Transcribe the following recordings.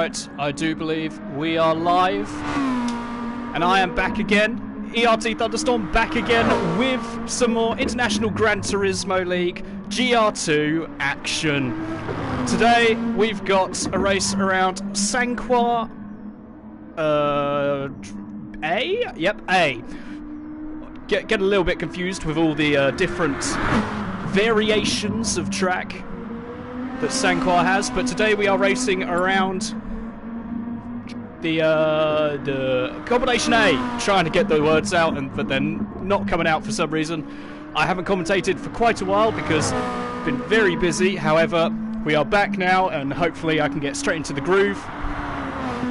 Right, I do believe we are live, and I am back again. ERT Thunderstorm back again with some more International Gran Turismo League Gr.2 action. Today we've got a race around Sanqua A? Yep, A. Get a little bit confused with all the different variations of track that Sanqua has, but today we are racing around the combination A, trying to get the words out, but then not coming out for some reason. I haven't commentated for quite a while because I've been very busy. However, we are back now, and hopefully I can get straight into the groove.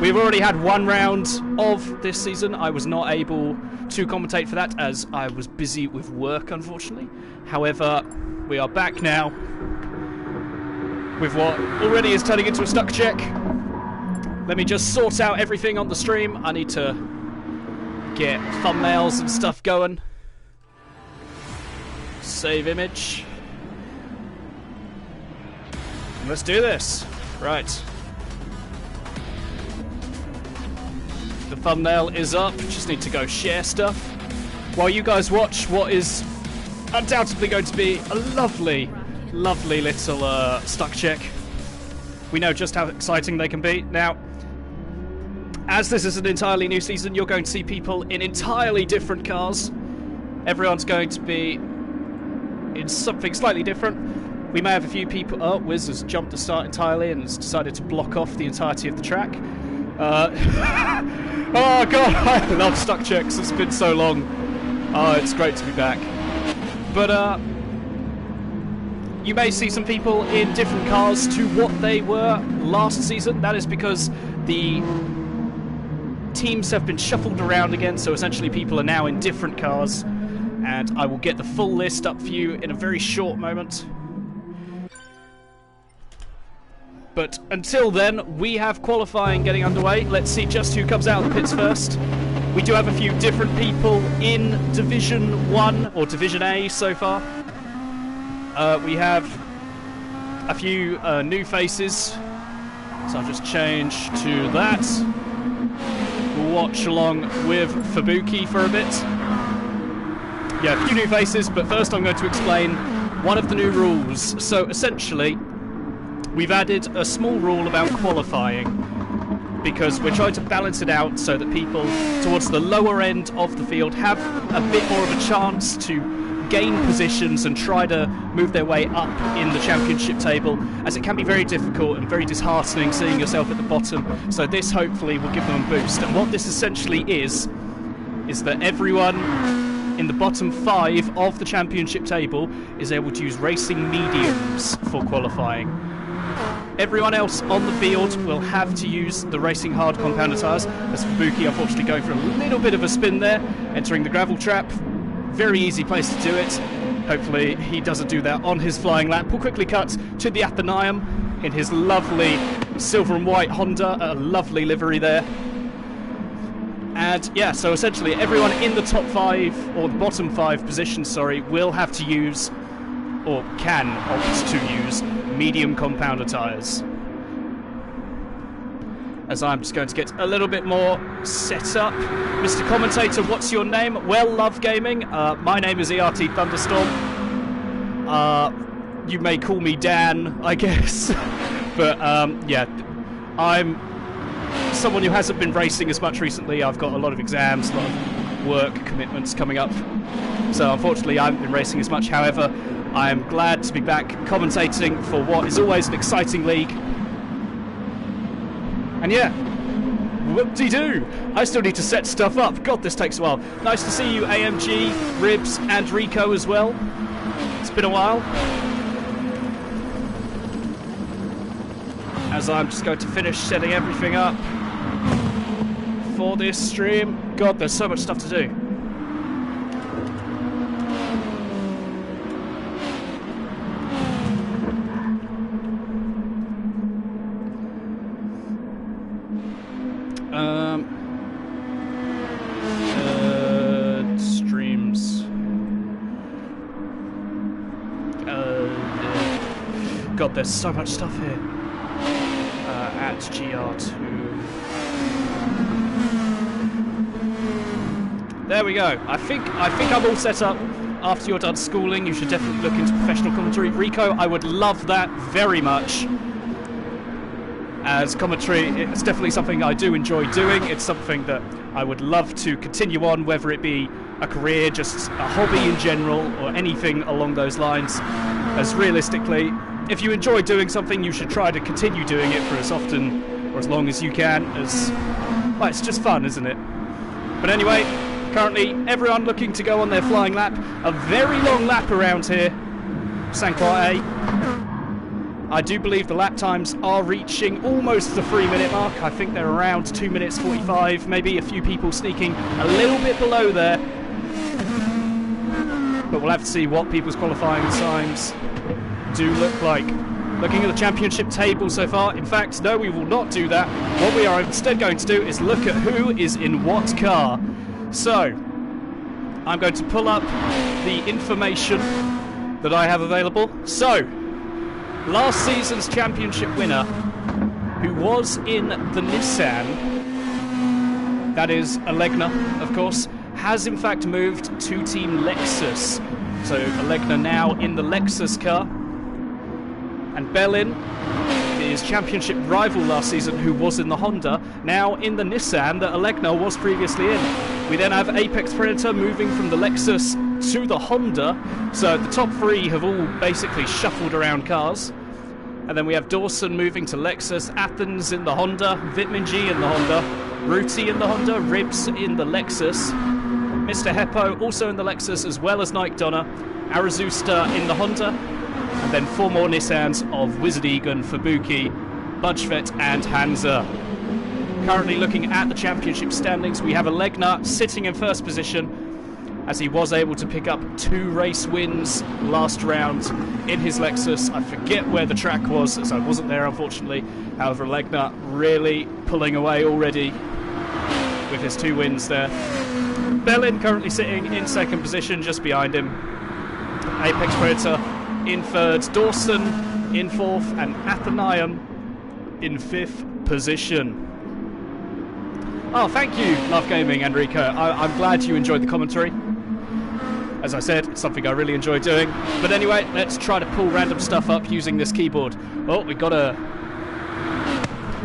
We've already had one round of this season. I was not able to commentate for that as I was busy with work, unfortunately. However, we are back now with what already is turning into a stuck check. Let me just sort out everything on the stream. I need to get thumbnails and stuff going. Save image. Let's do this. Right. The thumbnail is up. Just need to go share stuff while you guys watch what is undoubtedly going to be a lovely little stuck check. We know just how exciting they can be. Now, as this is an entirely new season, you're going to see people in entirely different cars. Everyone's going to be in something slightly different. We may have a few people... Oh, Wiz has jumped the start entirely and has decided to block off the entirety of the track. Oh god, I love stuck checks. It's been so long. Oh, it's great to be back. But you may see some people in different cars to what they were last season. That is because the teams have been shuffled around again, so essentially people are now in different cars, and I will get the full list up for you in a very short moment. But until then, we have qualifying getting underway. Let's see just who comes out of the pits first. We do have a few different people in Division 1, or Division A so far. We have a few new faces, so I'll just change to that. We'll watch along with Fabuki for a bit. Yeah, a few new faces, but first I'm going to explain one of the new rules. So essentially, we've added a small rule about qualifying, because we're trying to balance it out so that people towards the lower end of the field have a bit more of a chance to gain positions and try to move their way up in the championship table, as it can be very difficult and very disheartening seeing yourself at the bottom. So this hopefully will give them a boost. And what this essentially is that everyone in the bottom 5 of the championship table is able to use racing mediums for qualifying. Everyone else on the field will have to use the racing hard compounder tyres, as Fabuki unfortunately going for a little bit of a spin there, entering the gravel trap. Very easy place to do it. Hopefully he doesn't do that on his flying lap. We'll quickly cut to the Athenaeum in his lovely silver and white Honda, a lovely livery there. And yeah, so essentially everyone in the top 5, or the bottom 5 positions, sorry, will have to use, or can opt to use, medium compounder tyres. As I'm just going to get a little bit more set up. Mr. Commentator, what's your name? Well, Love Gaming. My name is ERT Thunderstorm. You may call me Dan, I guess. But yeah, I'm someone who hasn't been racing as much recently. I've got a lot of exams, a lot of work commitments coming up. So unfortunately I haven't been racing as much. However, I am glad to be back commentating for what is always an exciting league. And yeah, whoop-de-doo! I still need to set stuff up. God, this takes a while. Nice to see you, AMG, Ribs, and Rico as well. It's been a while. As I'm just going to finish setting everything up for this stream. God, there's so much stuff to do. Streams. God, there's so much stuff here. at Gr.2. There we go. I think I'm all set up. After you're done schooling, you should definitely look into professional commentary. Rico, I would love that very much. As commentary, it's definitely something I do enjoy doing. It's something that I would love to continue on, whether it be a career, just a hobby in general, or anything along those lines. As realistically, if you enjoy doing something, you should try to continue doing it for as often or as long as you can, as, well, it's just fun, isn't it? But anyway, currently everyone looking to go on their flying lap. A very long lap around here, Sanquarte. I do believe the lap times are reaching almost the 3-minute mark. I think they're around 2 minutes 45, maybe a few people sneaking a little bit below there. But we'll have to see what people's qualifying times do look like. Looking at the championship table so far, in fact, no, we will not do that. What we are instead going to do is look at who is in what car. So, I'm going to pull up the information that I have available. So, last season's championship winner, who was in the Nissan, that is Alegna, of course, has in fact moved to Team Lexus. So Alegna now in the Lexus car. And Belin, his championship rival last season, who was in the Honda, now in the Nissan that Alegna was previously in. We then have Apex Predator moving from the Lexus to the Honda. So the top three have all basically shuffled around cars. And then we have Dawson moving to Lexus, Athens in the Honda, Vitminji in the Honda, Ruti in the Honda, Ribs in the Lexus, Mr. Heppo also in the Lexus, as well as Nike Donna, Arazusta in the Honda, and then 4 more Nissans of Wizard Egan, Fubuki, Budgevet and Hansa. Currently looking at the championship standings, we have Alegna sitting in first position, as he was able to pick up 2 race wins last round in his Lexus. I forget where the track was, as I wasn't there, unfortunately. However, Alegna really pulling away already with his 2 wins there. Belin currently sitting in second position, just behind him. Apex Predator in third, Dawson in fourth, and Athenaeum in 5th position. Oh, thank you, Love Gaming, Enrico. I'm glad you enjoyed the commentary. As I said, it's something I really enjoy doing. But anyway, let's try to pull random stuff up using this keyboard. Oh, we got a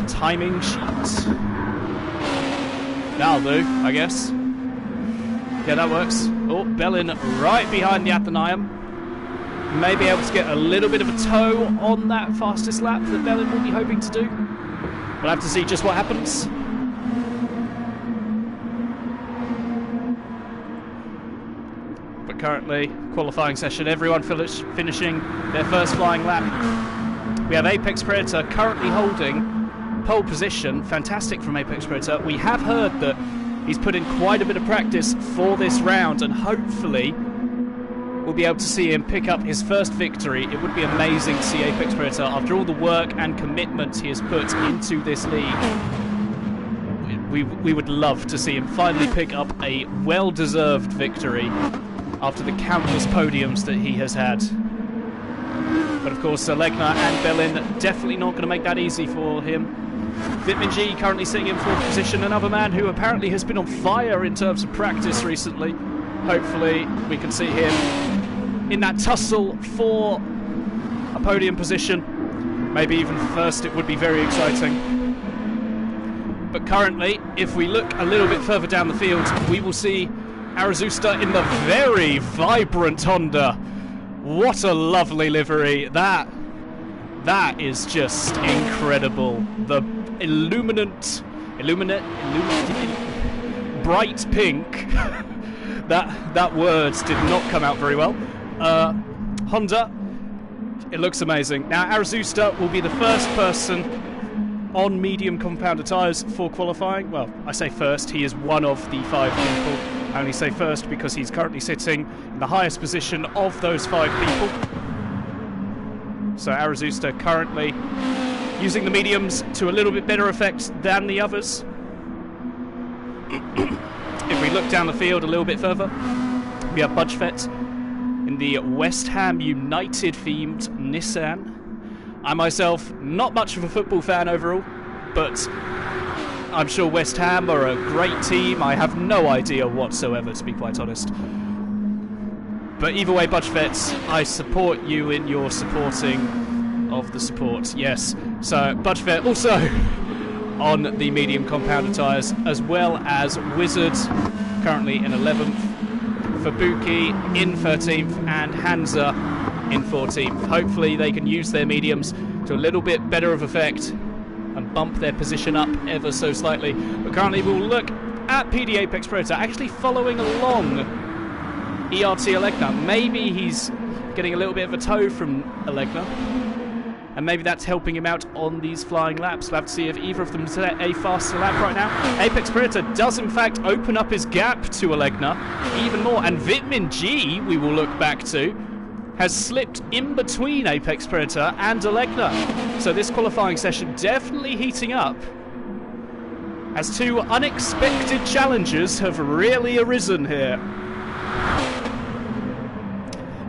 timing sheet. That'll do, I guess. Yeah, that works. Oh, Belin right behind the Athenaeum. May be able to get a little bit of a toe on that fastest lap that Belin will be hoping to do. We'll have to see just what happens. But currently, qualifying session, everyone finishing their first flying lap. We have Apex Predator currently holding pole position. Fantastic from Apex Predator. We have heard that he's put in quite a bit of practice for this round, and hopefully we'll be able to see him pick up his first victory. It would be amazing to see Apex Predator, after all the work and commitment he has put into this league. We would love to see him finally pick up a well-deserved victory after the countless podiums that he has had. But of course, Alegna and Belin definitely not going to make that easy for him. Vitminji currently sitting in 4th position, another man who apparently has been on fire in terms of practice recently. Hopefully we can see him in that tussle for a podium position. Maybe even first. It would be very exciting. But currently, if we look a little bit further down the field, we will see Arazusta in the very vibrant Honda. What a lovely livery. That is just incredible. The bright pink. that words did not come out very well. Honda, it looks amazing. Now Arazusta will be the first person on medium compounded tyres for qualifying. Well, I say first, he is one of the 5 people. I only say first because he's currently sitting in the highest position of those 5 people. So Arazusta currently using the mediums to a little bit better effect than the others. If we look down the field a little bit further, we have Budgevet in the West Ham United themed Nissan. I myself, not much of a football fan overall, but I'm sure West Ham are a great team. I have no idea whatsoever, to be quite honest. But either way, Budgefett, I support you in your supporting of the support, yes. So, Budgefett also on the medium compounder tyres, as well as Wizard, currently in 11th, Fabuki in 13th, and Hansa in 14th. Hopefully they can use their mediums to a little bit better of effect and bump their position up ever so slightly. But currently we'll look at PD Apex Predator actually following along ERT Alegna. Maybe he's getting a little bit of a tow from Alegna, and maybe that's helping him out on these flying laps. We'll have to see if either of them set a faster lap right now. Apex Predator does in fact open up his gap to Alegna even more, and Vitamin G, we will look back to, has slipped in between Apex Predator and Alegna. So this qualifying session definitely heating up, as two unexpected challenges have really arisen here.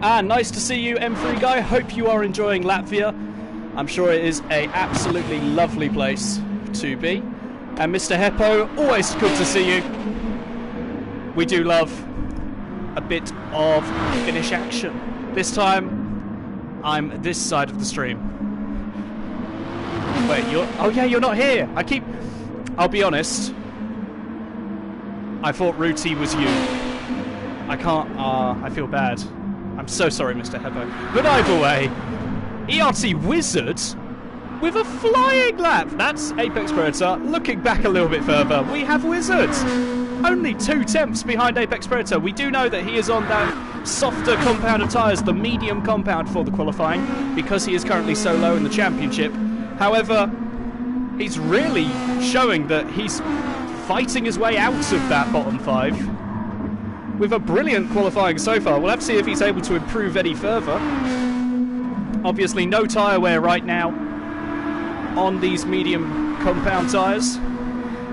Nice to see you, M3 guy. Hope you are enjoying Latvia. I'm sure it is a absolutely lovely place to be. And Mr. Heppo, always good to see you. We do love a bit of Finnish action. This time, I'm this side of the stream. Wait, oh yeah, you're not here. I'll be honest. I thought Ruti was you. I can't, I feel bad. I'm so sorry, Mr. Heppo. But either way, ERT Wizard with a flying lap. That's Apex Predator. Looking back a little bit further, we have Wizard. Only 2 tenths behind Apex Predator. We do know that he is on that softer compound of tyres, the medium compound for the qualifying, because he is currently so low in the championship. However, he's really showing that he's fighting his way out of that bottom 5. With a brilliant qualifying so far. We'll have to see if he's able to improve any further. Obviously no tyre wear right now on these medium compound tyres,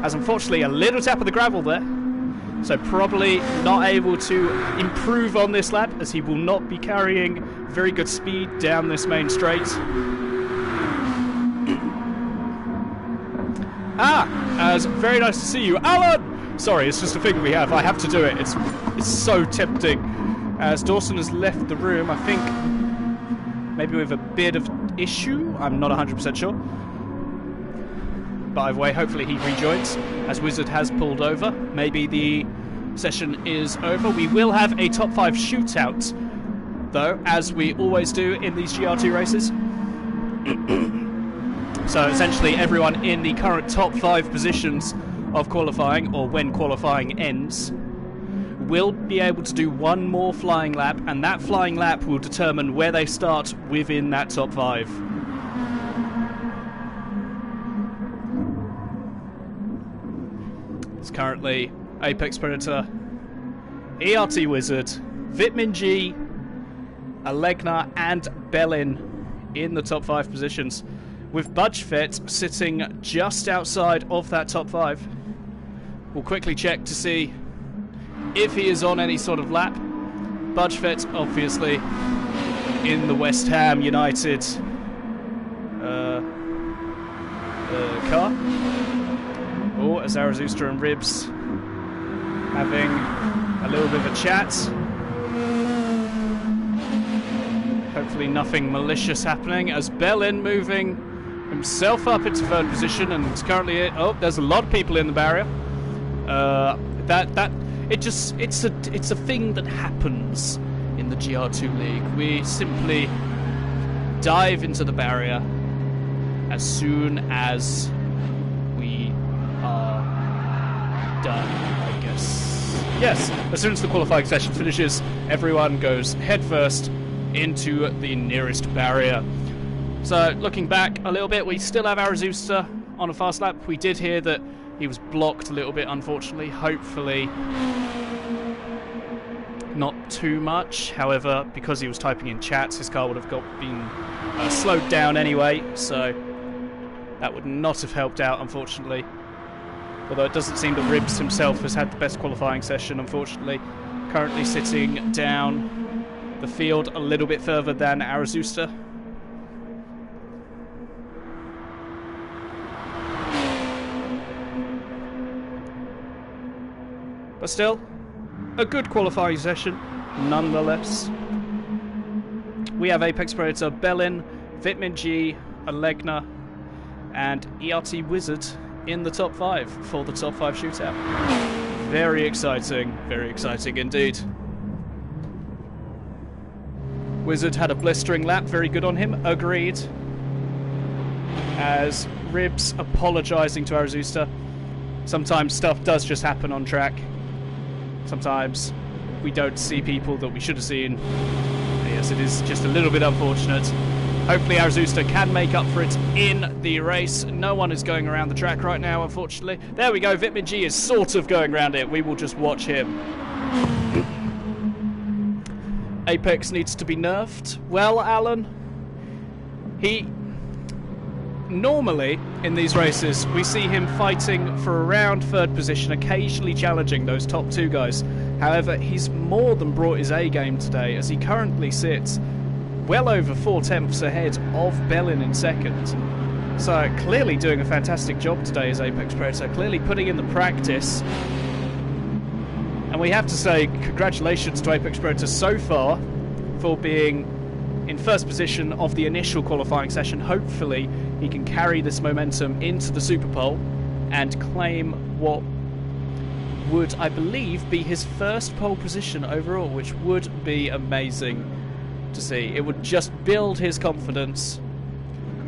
as unfortunately a little tap of the gravel there, so probably not able to improve on this lap, as he will not be carrying very good speed down this main straight. As very nice to see you, Alan! Sorry, it's just a thing we have. I have to do it. It's so tempting. As Dawson has left the room, I think maybe with a bit of issue. I'm not 100% sure. But either way, hopefully he rejoins, as Wizard has pulled over. Maybe the session is over. We will have a top 5 shootout, though, as we always do in these GR2 races. So essentially everyone in the current top 5 positions of qualifying, or when qualifying ends, will be able to do one more flying lap, and that flying lap will determine where they start within that top 5. It's currently Apex Predator, ERT Wizard, Vitamin G, Alegna and Bellin in the top 5 positions, with Budgefett sitting just outside of that top 5. We'll quickly check to see if he is on any sort of lap. Budgefett, obviously, in the West Ham United car. Oh, Zarathustra and Ribs having a little bit of a chat. Hopefully nothing malicious happening, as Bellin moving himself up into 3rd position, and it's currently, oh, there's a lot of people in the barrier. It's a thing that happens in the GR2 League. We simply dive into the barrier as soon as we are done, I guess. Yes, as soon as the qualifying session finishes, everyone goes headfirst into the nearest barrier. So, looking back a little bit, we still have Zarathustra on a fast lap. We did hear that he was blocked a little bit, unfortunately. Hopefully not too much. However, because he was typing in chats, his car would have been slowed down anyway, so that would not have helped out, unfortunately. Although it doesn't seem that Ribs himself has had the best qualifying session, unfortunately. Currently sitting down the field a little bit further than Zarathustra. But still, a good qualifying session, nonetheless. We have Apex Predator, Belin, Vitamin G, Alegna, and ERT Wizard in the top 5 for the top 5 shootout. Very exciting indeed. Wizard had a blistering lap, very good on him, agreed. As Ribs apologising to Azusta. Sometimes stuff does just happen on track. Sometimes we don't see people that we should have seen. Yes, it is just a little bit unfortunate. Hopefully Azusta can make up for it in the race. No one is going around the track right now, unfortunately. There we go, Vitamin G is sort of going around it. We will just watch him. Apex needs to be nerfed. Well, Alan, normally in these races we see him fighting for around 3rd position, occasionally challenging those top 2 guys. However, he's more than brought his A game today, as he currently sits well over 4/10 ahead of Belin in 2nd. So clearly doing a fantastic job today as Apex Predator, clearly putting in the practice. And we have to say congratulations to Apex Predator so far for being in 1st position of the initial qualifying session. Hopefully he can carry this momentum into the Super Pole and claim what would, I believe, be his 1st pole position overall, which would be amazing to see. It would just build his confidence,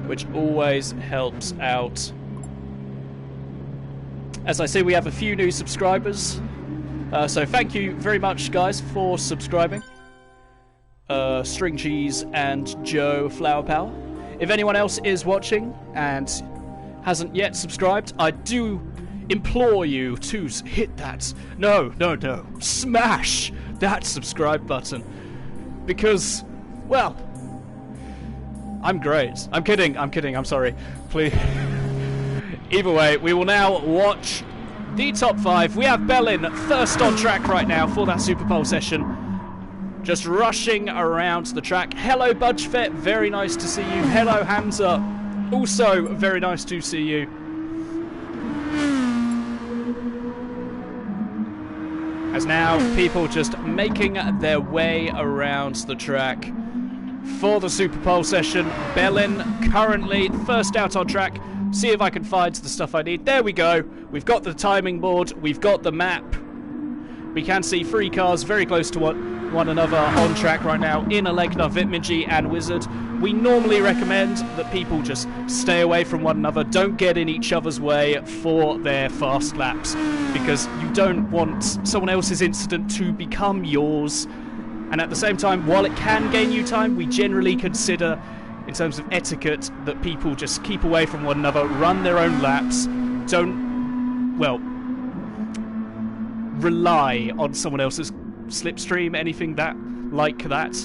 which always helps out. As I say, we have a few new subscribers, so thank you very much, guys, for subscribing. String Cheese and Joe Flower Power. If anyone else is watching and hasn't yet subscribed, I do implore you to hit that, smash that subscribe button, because, well, I'm great. I'm kidding, I'm sorry. Please. Either way, we will now watch the top 5. We have Belin 1st on track right now for that Super Bowl session. Just rushing around the track. Hello, Budgefet. Very nice to see you. Hello, Hamza. Also, very nice to see you. As now, people just making their way around the track for the Super Pole session. Belin currently 1st out on track. See if I can find the stuff I need. There we go. We've got the timing board. We've got the map. We can see 3 cars very close to one another on track right now in Alegna, Vitamin G and Wizard. We normally recommend that people just stay away from one another, don't get in each other's way for their fast laps, because you don't want someone else's incident to become yours. And at the same time, while it can gain you time, we generally consider, in terms of etiquette, that people just keep away from one another, run their own laps, don't, well, rely on someone else's slipstream, anything like that.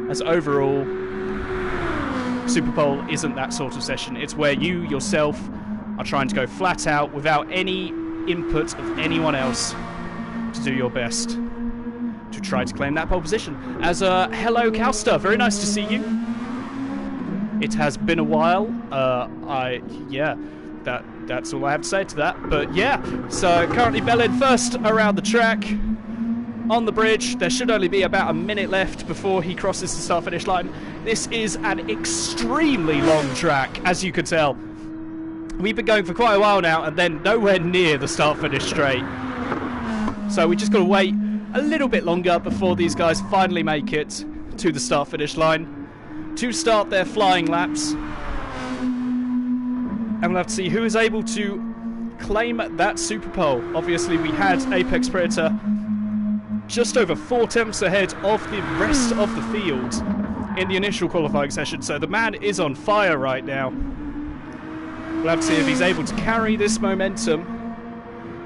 As overall, Super Bowl isn't that sort of session. It's where you yourself are trying to go flat out without any input of anyone else to do your best to try to claim that pole position. As hello, Cowster, very nice to see you. It has been a while. That's all I have to say to that. But yeah, so currently Belin 1st around the track. On the bridge, there should only be about a minute left before he crosses the start-finish line. This is an extremely long track, as you can tell. We've been going for quite a while now, and then nowhere near the start-finish straight. So we just got to wait a little bit longer before these guys finally make it to the start-finish line to start their flying laps. And we'll have to see who is able to claim that Super Pole. Obviously, we had Apex Predator just over 4/10 ahead of the rest of the field in the initial qualifying session, so the man is on fire right now. We'll have to see if he's able to carry this momentum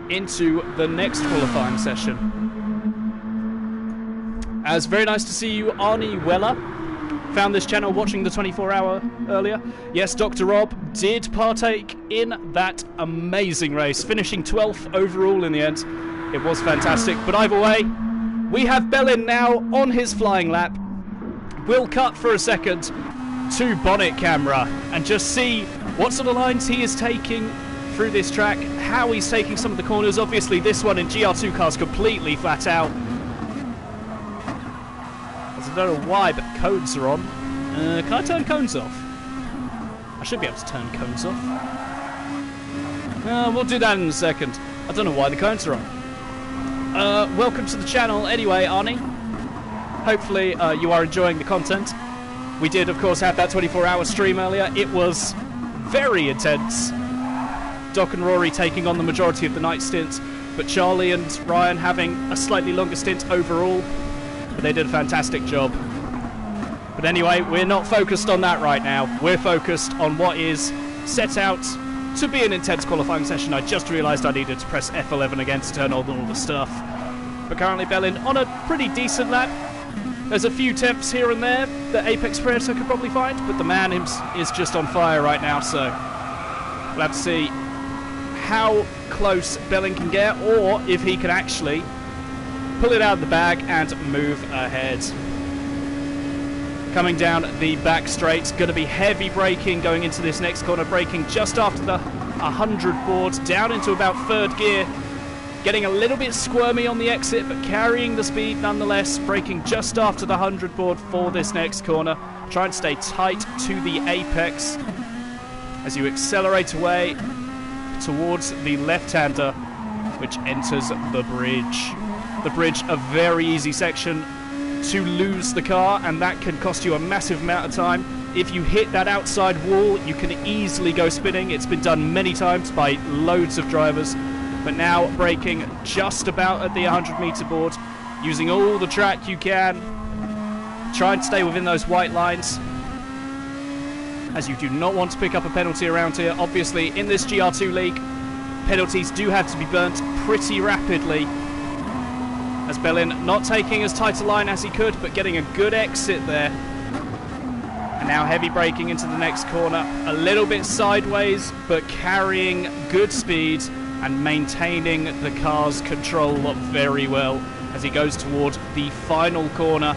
into the next qualifying session. As very nice to see you, Arnie Weller. Found this channel watching the 24-hour earlier. Yes, Dr. Rob did partake in that amazing race, finishing 12th overall in the end. It was fantastic, but either way, we have Belin now on his flying lap. We'll cut for a second to bonnet camera and just see what sort of lines he is taking through this track, how he's taking some of the corners. Obviously, this one in GR2 cars completely flat out. I don't know why, but cones are on. Can I turn cones off? I should be able to turn cones off. We'll do that in a second. I don't know why the cones are on. Welcome to the channel anyway, Arnie. Hopefully you are enjoying the content. We did, of course, have that 24-hour stream earlier. It was very intense. Doc and Rory taking on the majority of the night stint, but Charlie and Ryan having a slightly longer stint overall. But they did a fantastic job. But anyway, we're not focused on that right now. We're focused on what is set out to be an intense qualifying session. I just realised I needed to press F11 again to turn on all the stuff. But currently Bellin on a pretty decent lap. There's a few tenths here and there that Apex Predator could probably find, but the man is just on fire right now, so we'll have to see how close Bellin can get, or if he can actually pull it out of the bag and move ahead. Coming down the back straight, going to be heavy braking going into this next corner, braking just after the 100 board, down into about third gear, getting a little bit squirmy on the exit, but carrying the speed nonetheless, braking just after the 100 board for this next corner. Try and stay tight to the apex as you accelerate away towards the left-hander, which enters the bridge. The bridge, a very easy section to lose the car, and that can cost you a massive amount of time. If you hit that outside wall, you can easily go spinning. It's been done many times by loads of drivers. But now braking just about at the 100-meter board, using all the track you can. Try and stay within those white lines, as you do not want to pick up a penalty around here. Obviously, in this GR2 league, penalties do have to be burnt pretty rapidly, as Bellin not taking as tight a line as he could, but getting a good exit there. And now heavy braking into the next corner, a little bit sideways, but carrying good speed and maintaining the car's control very well as he goes toward the final corner,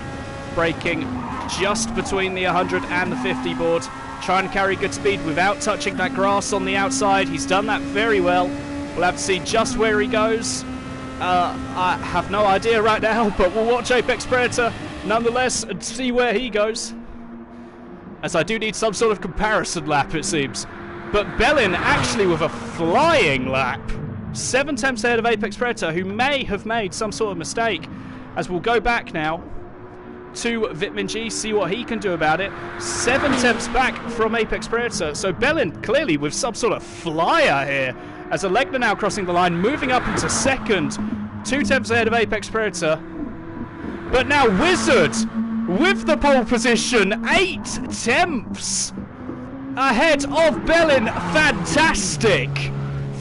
braking just between the 100 and the 50 board. Trying to carry good speed without touching that grass on the outside. He's done that very well. We'll have to see just where he goes. I have no idea right now, but we'll watch Apex Predator nonetheless and see where he goes, as I do need some sort of comparison lap, it seems. But Bellin actually with a flying lap. 7 tenths ahead of Apex Predator, who may have made some sort of mistake, as we'll go back now to Vitamin G, see what he can do about it. 7 tenths back from Apex Predator, so Bellin clearly with some sort of flyer here, as Alegna now crossing the line, moving up into second, 2 tenths ahead of Apex Predator. But now Wizard with the pole position, 8 tenths ahead of Bellin. Fantastic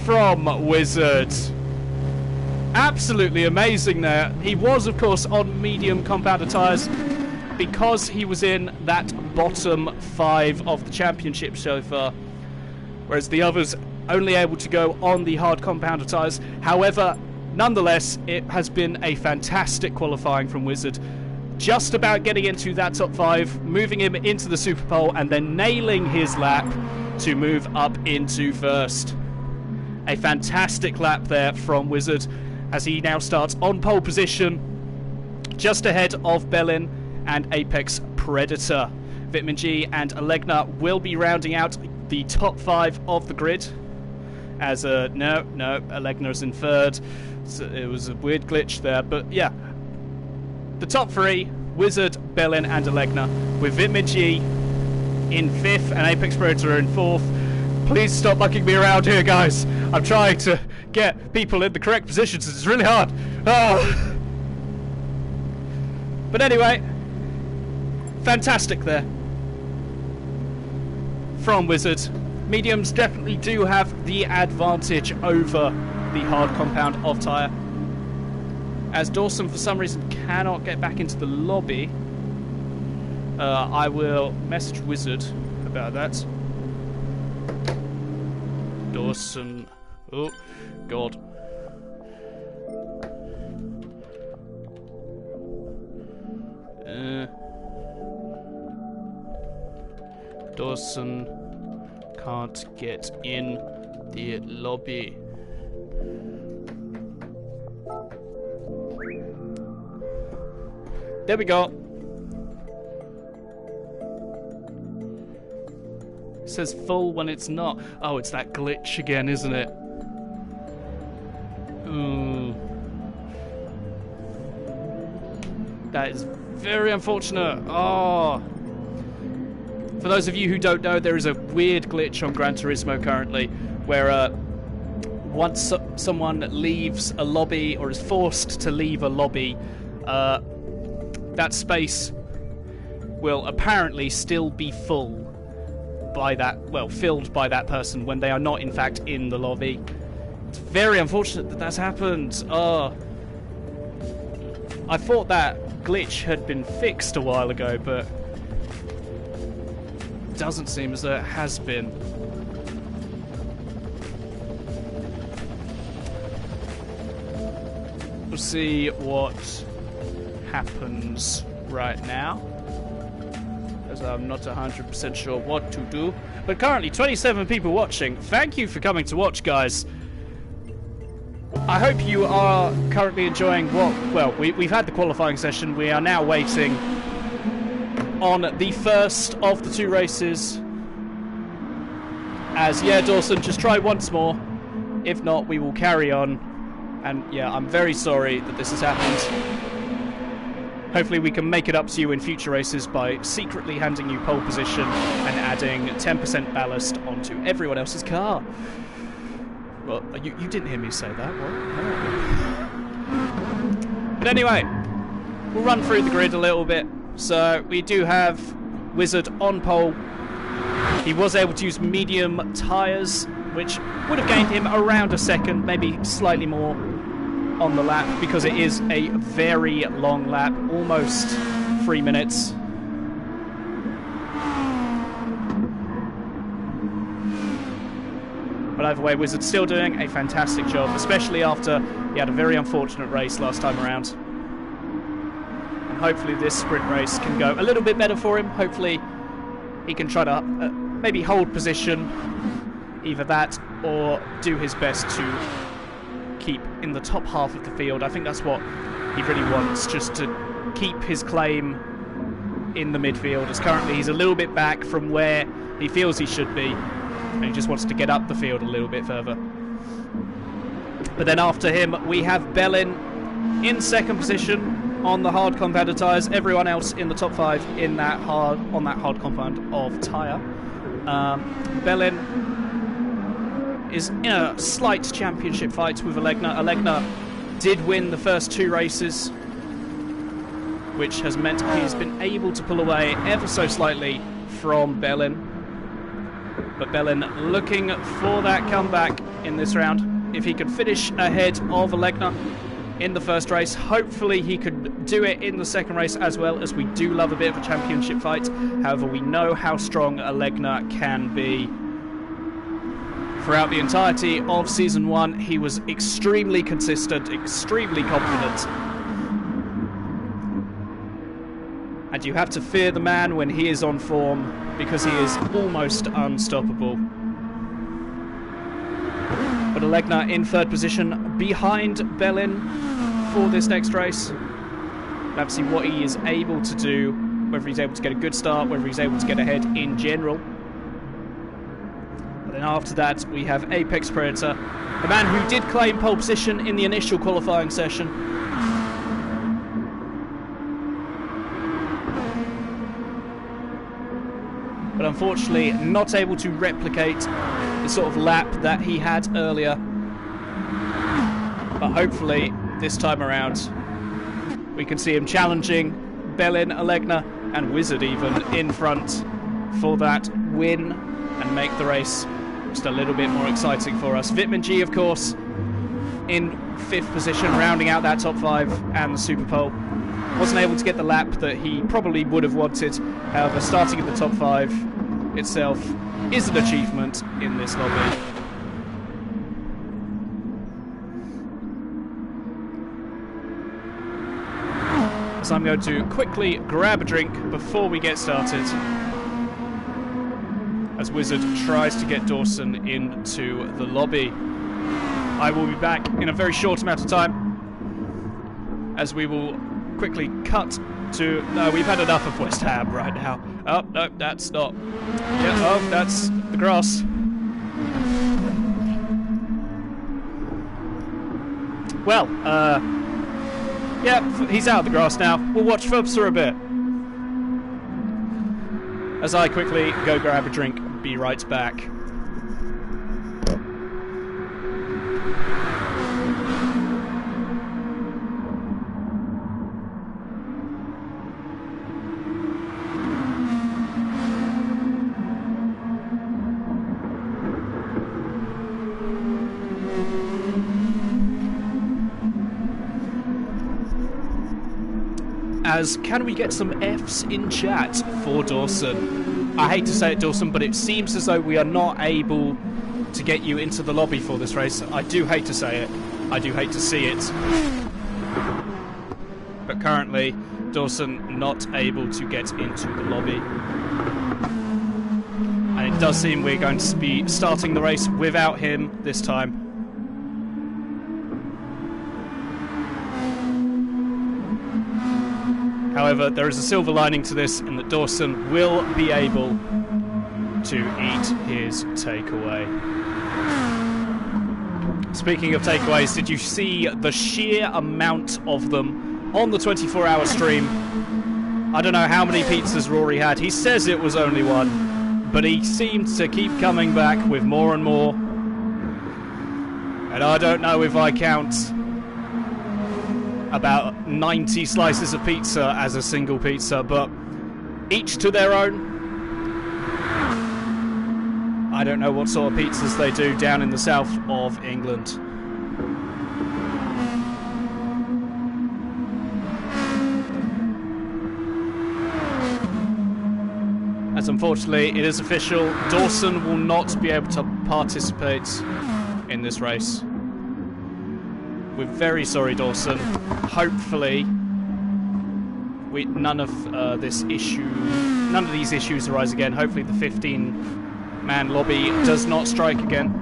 from Wizard. Absolutely amazing there. He was, of course, on medium compounder tyres because he was in that bottom 5 of the championship so far, whereas the others only able to go on the hard compounder tyres. However, nonetheless, it has been a fantastic qualifying from Wizard. Just about getting into that top 5, moving him into the Super Pole, and then nailing his lap to move up into first. A fantastic lap there from Wizard, as he now starts on pole position, just ahead of Bellin and Apex Predator. Vitamin G and Alegna will be rounding out the top 5 of the grid. As no, Alegna's in third. So it was a weird glitch there, but yeah. The top 3, Wizard, Bellin and Alegna, with Vitamin G in 5th and Apex Predator in 4th. Please stop mucking me around here, guys. I'm trying to get people in the correct positions. It's really hard. Oh. But anyway, fantastic there from Wizard. Mediums definitely do have the advantage over the hard compound of tyre. As Dawson, for some reason, cannot get back into the lobby, I will message Wizard about that. Dawson. Oh, God. Dawson can't get in the lobby. There we go. It says full when it's not. Oh, it's that glitch again, isn't it? Ooh. That is very unfortunate. Oh. For those of you who don't know, there is a weird glitch on Gran Turismo currently where once someone leaves a lobby or is forced to leave a lobby, that space will apparently still be full by that, well, filled by that person when they are not in fact in the lobby. It's very unfortunate that that's happened. Oh. I thought that glitch had been fixed a while ago, but it doesn't seem as though it has been. We'll see what happens right now, as I'm not 100% sure what to do. But currently 27 people watching. Thank you for coming to watch, guys. I hope you are currently enjoying what, well, we've had the qualifying session. We are now waiting on the first of the 2 races. As, yeah, Dawson, just try once more. If not, we will carry on. And yeah, I'm very sorry that this has happened. Hopefully we can make it up to you in future races by secretly handing you pole position and adding 10% ballast onto everyone else's car. Well, you didn't hear me say that, what? No. But anyway, we'll run through the grid a little bit. So we do have Wizard on pole. He was able to use medium tyres, which would have gained him around a second, maybe slightly more on the lap, because it is a very long lap, almost 3 minutes. But either way, Wizard's still doing a fantastic job, especially after he had a very unfortunate race last time around. And hopefully this sprint race can go a little bit better for him. Hopefully he can try to maybe hold position, either that or do his best to keep in the top half of the field. I think that's what he really wants, just to keep his claim in the midfield, as currently he's a little bit back from where he feels he should be, and he just wants to get up the field a little bit further. But then after him we have Bellin in second position on the hard compounded tyres. Everyone else in the top 5 in that hard compound of tyre. Bellin is in a slight championship fight with Alegna. Alegna did win the first 2 races, which has meant he's been able to pull away ever so slightly from Bellin. But Bellin looking for that comeback in this round. If he could finish ahead of Alegna in the first race, hopefully he could do it in the second race as well, as we do love a bit of a championship fight. However, we know how strong Alegna can be. Throughout the entirety of Season 1, he was extremely consistent, extremely confident. And you have to fear the man when he is on form, because he is almost unstoppable. But Alegna in third position behind Bellin for this next race. We'll have to see what he is able to do, whether he's able to get a good start, whether he's able to get ahead in general. And then after that, we have Apex Predator, the man who did claim pole position in the initial qualifying session. But unfortunately, not able to replicate the sort of lap that he had earlier. But hopefully, this time around, we can see him challenging Bellin, Alegna, and Wizard even in front for that win and make the race just a little bit more exciting for us. Vitman G, of course, in 5th position, rounding out that top 5 and the Super Pole. Wasn't able to get the lap that he probably would have wanted. However, starting at the top 5 itself is an achievement in this lobby. So I'm going to quickly grab a drink before we get started. as Wizard tries to get Dawson into the lobby. I will be back in a very short amount of time, as we will quickly cut to... No, we've had enough of West Ham right now. Oh, no, that's not... Yeah, oh, that's the grass. Well, yeah, he's out of the grass now. We'll watch Phillips for a bit. As I quickly go grab a drink, be right back. As can we get some Fs in chat for Dawson? I hate to say it, Dawson, but it seems as though we are not able to get you into the lobby for this race. I do hate to say it. I do hate to see it. But currently, Dawson not able to get into the lobby. And it does seem we're going to be starting the race without him this time. However, there is a silver lining to this in that Dawson will be able to eat his takeaway. Speaking of takeaways, did you see the sheer amount of them on the 24-hour stream? I don't know how many pizzas Rory had. He says it was only one, but he seemed to keep coming back with more and more. And I don't know if I count about 90 slices of pizza as a single pizza, but each to their own. I don't know what sort of pizzas they do down in the south of England. As unfortunately it is official, Dawson will not be able to participate in this race. We're very sorry, Dawson. Hopefully, none of these issues arise again. Hopefully, the 15-man lobby does not strike again.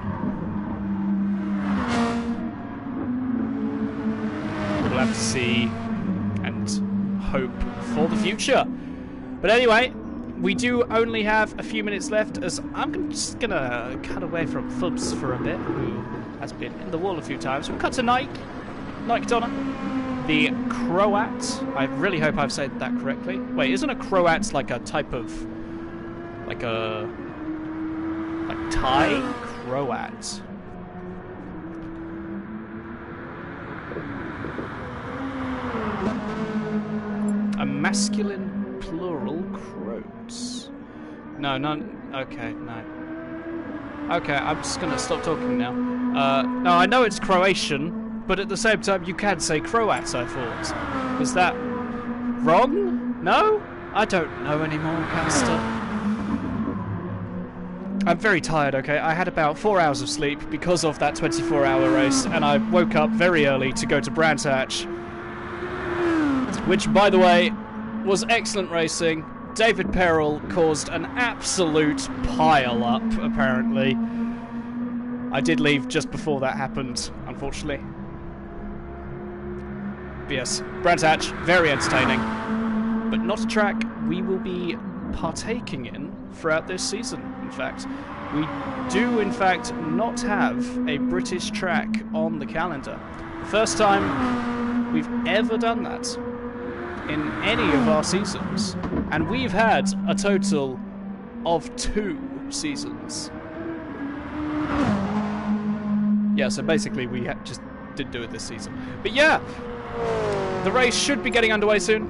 We'll have to see and hope for the future. But anyway, we do only have a few minutes left, as I'm just gonna cut away from Fubs for a bit, who has been in the wall a few times. We'll cut to Nike Donna, the Croat. I really hope I've said that correctly. Wait, isn't a Croat like a type of, like Thai? Croat. A masculine plural Croats. No, none. Okay, no. Okay, I'm just gonna stop talking now. No, I know it's Croatian, but at the same time you can say Croats, I thought. Was that wrong? No? I don't know anymore, Caster. I'm very tired, okay? I had about 4 hours of sleep because of that 24-hour race, and I woke up very early to go to Brands Hatch, which, by the way, was excellent racing. David Perrell caused an absolute pile-up, apparently. I did leave just before that happened, unfortunately. But yes, Brands Hatch, very entertaining. But not a track we will be partaking in throughout this season, in fact. We do, in fact, not have a British track on the calendar. First time we've ever done that in any of our seasons. And we've had a total of 2 seasons. Yeah, so basically we just didn't do it this season. But yeah, the race should be getting underway soon.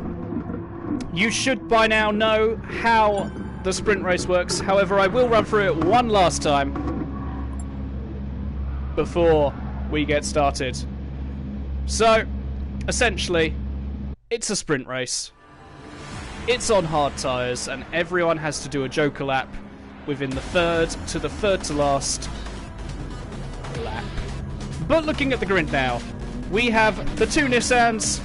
You should by now know how the sprint race works. However, I will run through it one last time before we get started. So, essentially, it's a sprint race. It's on hard tyres, and everyone has to do a joker lap within the third to last lap. But looking at the grid now, we have the 2 Nissans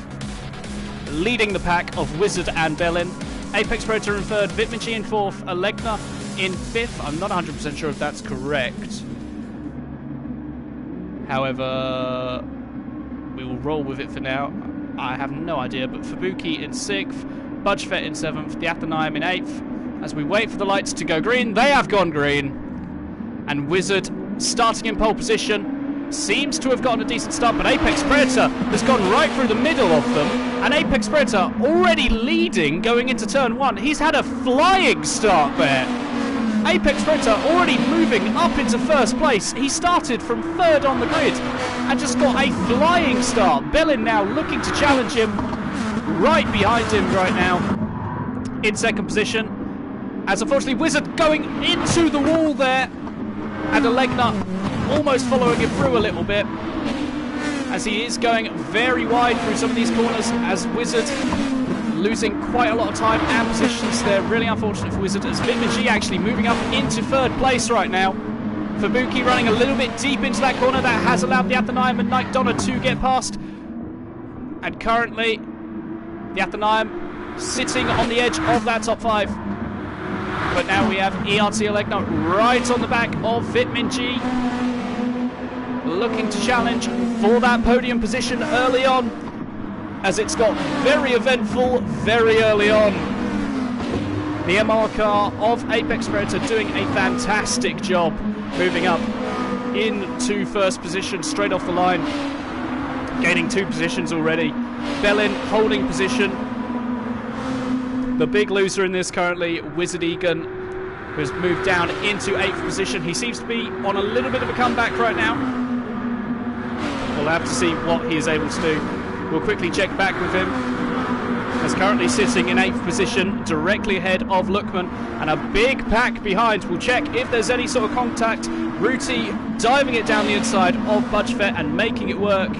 leading the pack of Wizard and Bellin. Apex Predator in third, Vitmichi in fourth, Alegna in 5th. I'm not 100% sure if that's correct. However, we will roll with it for now. I have no idea, but Fubuki in 6th, Budgefet in 7th, the Athanaim in 8th. As we wait for the lights to go green, they have gone green. And Wizard, starting in pole position, seems to have gotten a decent start, but Apex Predator has gone right through the middle of them. And Apex Predator already leading going into turn 1. He's had a flying start there. Apex Predator already moving up into 1st place. He started from 3rd on the grid and just got a flying start. Bellin now looking to challenge him, right behind him right now in 2nd position. As unfortunately Wizard going into the wall there, and Alegna almost following him through a little bit, as he is going very wide through some of these corners, as Wizard losing quite a lot of time and positions there. Really unfortunate for Wizard, as Vitmagi actually moving up into 3rd place right now. Fubuki running a little bit deep into that corner. That has allowed the Athanaim and Night Donna to get past. And currently, the Athanaim sitting on the edge of that top 5. But now we have ERT Alegna right on the back of Vitmagi, looking to challenge for that podium position early on, as it's got very eventful very early on. The MR car of Apex Predator doing a fantastic job, moving up into 1st position straight off the line, gaining 2 positions already. Bellin holding position. The big loser in this currently, Wizard Egan, who has moved down into 8th position. He seems to be on a little bit of a comeback right now. We'll have to see what he is able to do. We'll quickly check back with him. As currently sitting in 8th position, directly ahead of Lookman, and a big pack behind. We'll check if there's any sort of contact. Ruti diving it down the inside of Budgefet and making it work.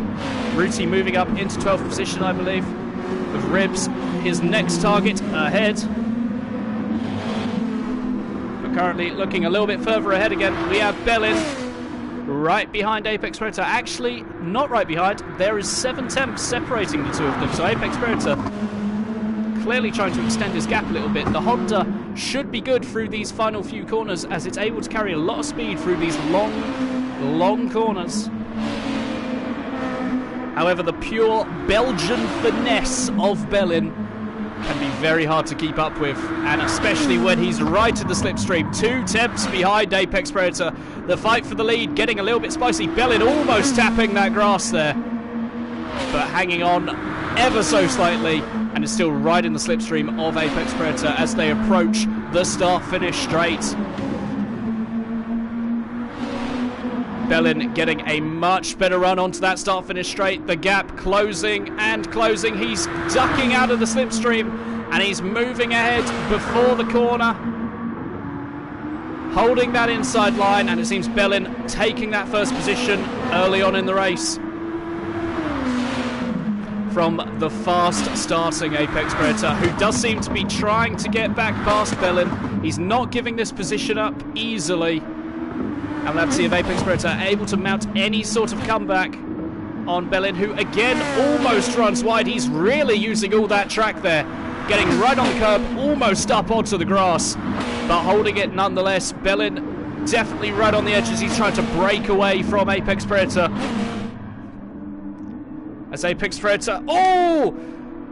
Ruti moving up into 12th position, I believe, with Ribs, his next target, ahead. But currently looking a little bit further ahead again. We have Bellin right behind Apex Predator. Actually, not right behind. There is 7 temps separating the two of them. So Apex Predator clearly trying to extend his gap a little bit. The Honda should be good through these final few corners, as it's able to carry a lot of speed through these long corners. However, the pure Belgian finesse of Bellin can be very hard to keep up with, and especially when he's right in the slipstream. 2 temps behind Apex Predator. The fight for the lead getting a little bit spicy. Bellin almost tapping that grass there, but hanging on ever so slightly, and is still right in the slipstream of Apex Predator as they approach the start-finish straight. Bellin getting a much better run onto that start-finish straight. The gap closing and closing. He's ducking out of the slipstream, and he's moving ahead before the corner, holding that inside line, and it seems Bellin taking that 1st position early on in the race from the fast-starting Apex Predator, who does seem to be trying to get back past Bellin. He's not giving this position up easily. And let's see if Apex Predator are able to mount any sort of comeback on Bellin, who again almost runs wide. He's really using all that track there, getting right on the curb, almost up onto the grass, but holding it nonetheless. Bellin definitely right on the edge as he's trying to break away from Apex Predator. As Apex Predator,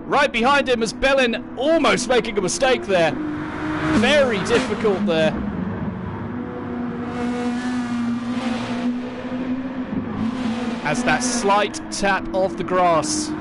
right behind him, as Bellin almost making a mistake there. Very difficult there. As that slight tap of the grass